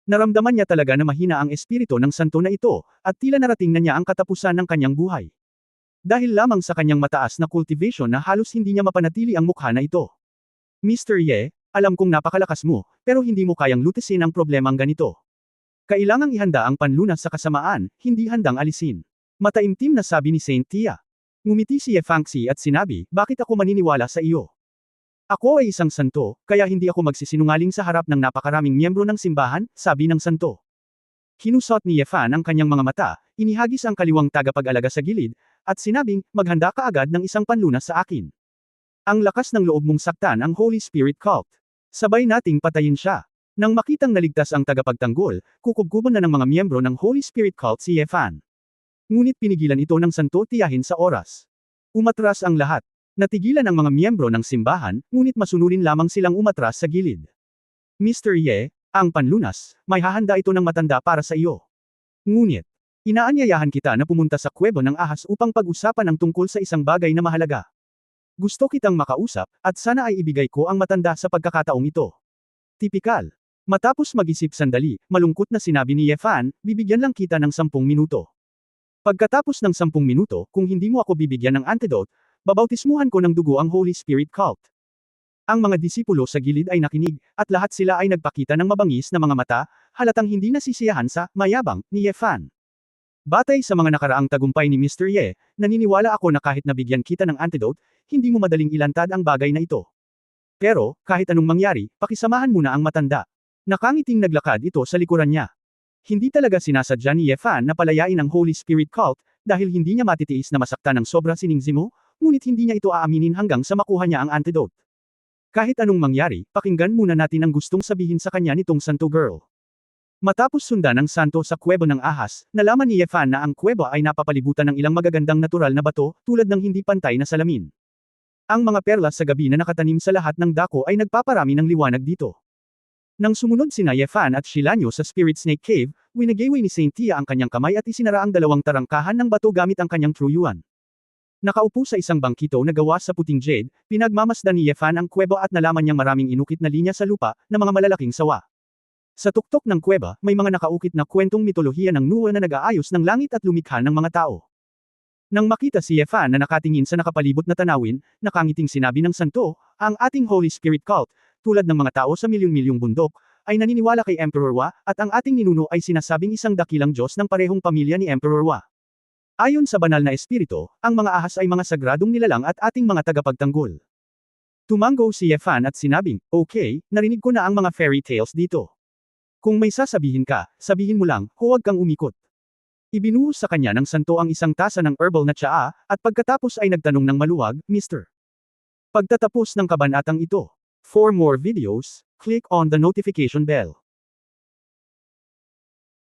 Naramdaman niya talaga na mahina ang espiritu ng santo na ito, at tila narating na niya ang katapusan ng kanyang buhay. Dahil lamang sa kanyang mataas na cultivation na halos hindi niya mapanatili ang mukha na ito. Mr. Ye, alam kong napakalakas mo, pero hindi mo kayang lutisin ang problemang ganito. Kailangang ihanda ang panlunas sa kasamaan, hindi handang alisin. Mataimtim na sabi ni Saint Tia. Ngumiti si Ye Fangxi at sinabi, bakit ako maniniwala sa iyo? Ako ay isang santo, kaya hindi ako magsisinungaling sa harap ng napakaraming miyembro ng simbahan, sabi ng santo. Kinusot ni Ye Fan ang kanyang mga mata, inihagis ang kaliwang tagapag-alaga sa gilid, at sinabing, maghanda ka agad ng isang panlunas sa akin. Ang lakas ng loob mong saktan ang Holy Spirit cult. Sabay nating patayin siya. Nang makitang naligtas ang tagapagtanggol, kukubkuban na ng mga miyembro ng Holy Spirit cult si Ye Fan. Ngunit pinigilan ito ng santo tiyahin sa oras. Umatras ang lahat. Natigilan ang mga miyembro ng simbahan, ngunit masunurin lamang silang umatras sa gilid. Mr. Ye, ang panlunas, may hahanda ito ng matanda para sa iyo. Ngunit, inaanyayahan kita na pumunta sa kuwebo ng ahas upang pag-usapan ang tungkol sa isang bagay na mahalaga. Gusto kitang makausap, at sana ay ibigay ko ang matanda sa pagkakataong ito. Tipikal. Matapos mag-isip sandali, malungkot na sinabi ni Ye Fan, bibigyan lang kita ng 10 minuto. Pagkatapos ng 10 minuto, kung hindi mo ako bibigyan ng antidote, babautismuhan ko ng dugo ang Holy Spirit cult. Ang mga disipulo sa gilid ay nakinig, at lahat sila ay nagpakita ng mabangis na mga mata, halatang hindi nasisiyahan sa mayabang ni Ye Fan. Batay sa mga nakaraang tagumpay ni Mr. Ye, naniniwala ako na kahit nabigyan kita ng antidote, hindi mo madaling ilantad ang bagay na ito. Pero, kahit anong mangyari, pakisamahan muna ang matanda. Nakangiting naglakad ito sa likuran niya. Hindi talaga sinasadya ni Yefan na palayain ang Holy Spirit Cult, dahil hindi niya matitiis na masaktan ng sobra si Ning Zimo, ngunit hindi niya ito aaminin hanggang sa makuha niya ang antidote. Kahit anong mangyari, pakinggan muna natin ang gustong sabihin sa kanya nitong Santo Girl. Matapos sundan ng santo sa kuwebo ng ahas, nalaman ni Yefan na ang kuwebo ay napapalibutan ng ilang magagandang natural na bato, tulad ng hindi pantay na salamin. Ang mga perlas sa gabi na nakatanim sa lahat ng dako ay nagpaparami ng liwanag dito. Nang sumunod sina Yefan at Shilanyo sa Spirit Snake Cave, winagaway ni Saint Tia ang kanyang kamay at isinara ang dalawang tarangkahan ng bato gamit ang kanyang true yuan. Nakaupo sa isang bangkito na gawa sa puting jade, pinagmamasdan ni Yefan ang kuweba at nalaman niyang maraming inukit na linya sa lupa, na mga malalaking sawa. Sa tuktok ng kuweba, may mga nakaukit na kwentong mitolohiya ng Nuwa na nag-aayos ng langit at lumikha ng mga tao. Nang makita si Yefan na nakatingin sa nakapalibot na tanawin, nakangiting sinabi ng santo, ang ating Holy Spirit Cult, tulad ng mga tao sa milyon-milyong bundok, ay naniniwala kay Emperor Wa, at ang ating ninuno ay sinasabing isang dakilang Diyos ng parehong pamilya ni Emperor Wa. Ayon sa banal na espiritu, ang mga ahas ay mga sagradong nilalang at ating mga tagapagtanggol. Tumango si Yefan at sinabing, okay, narinig ko na ang mga fairy tales dito. Kung may sasabihin ka, sabihin mo lang, huwag kang umikot. Ibinuhos sa kanya ng santo ang isang tasa ng herbal na tsaa, at pagkatapos ay nagtanong ng maluwag, Mr. Pagtatapos ng kabanatang ito. For more videos, click on the notification bell.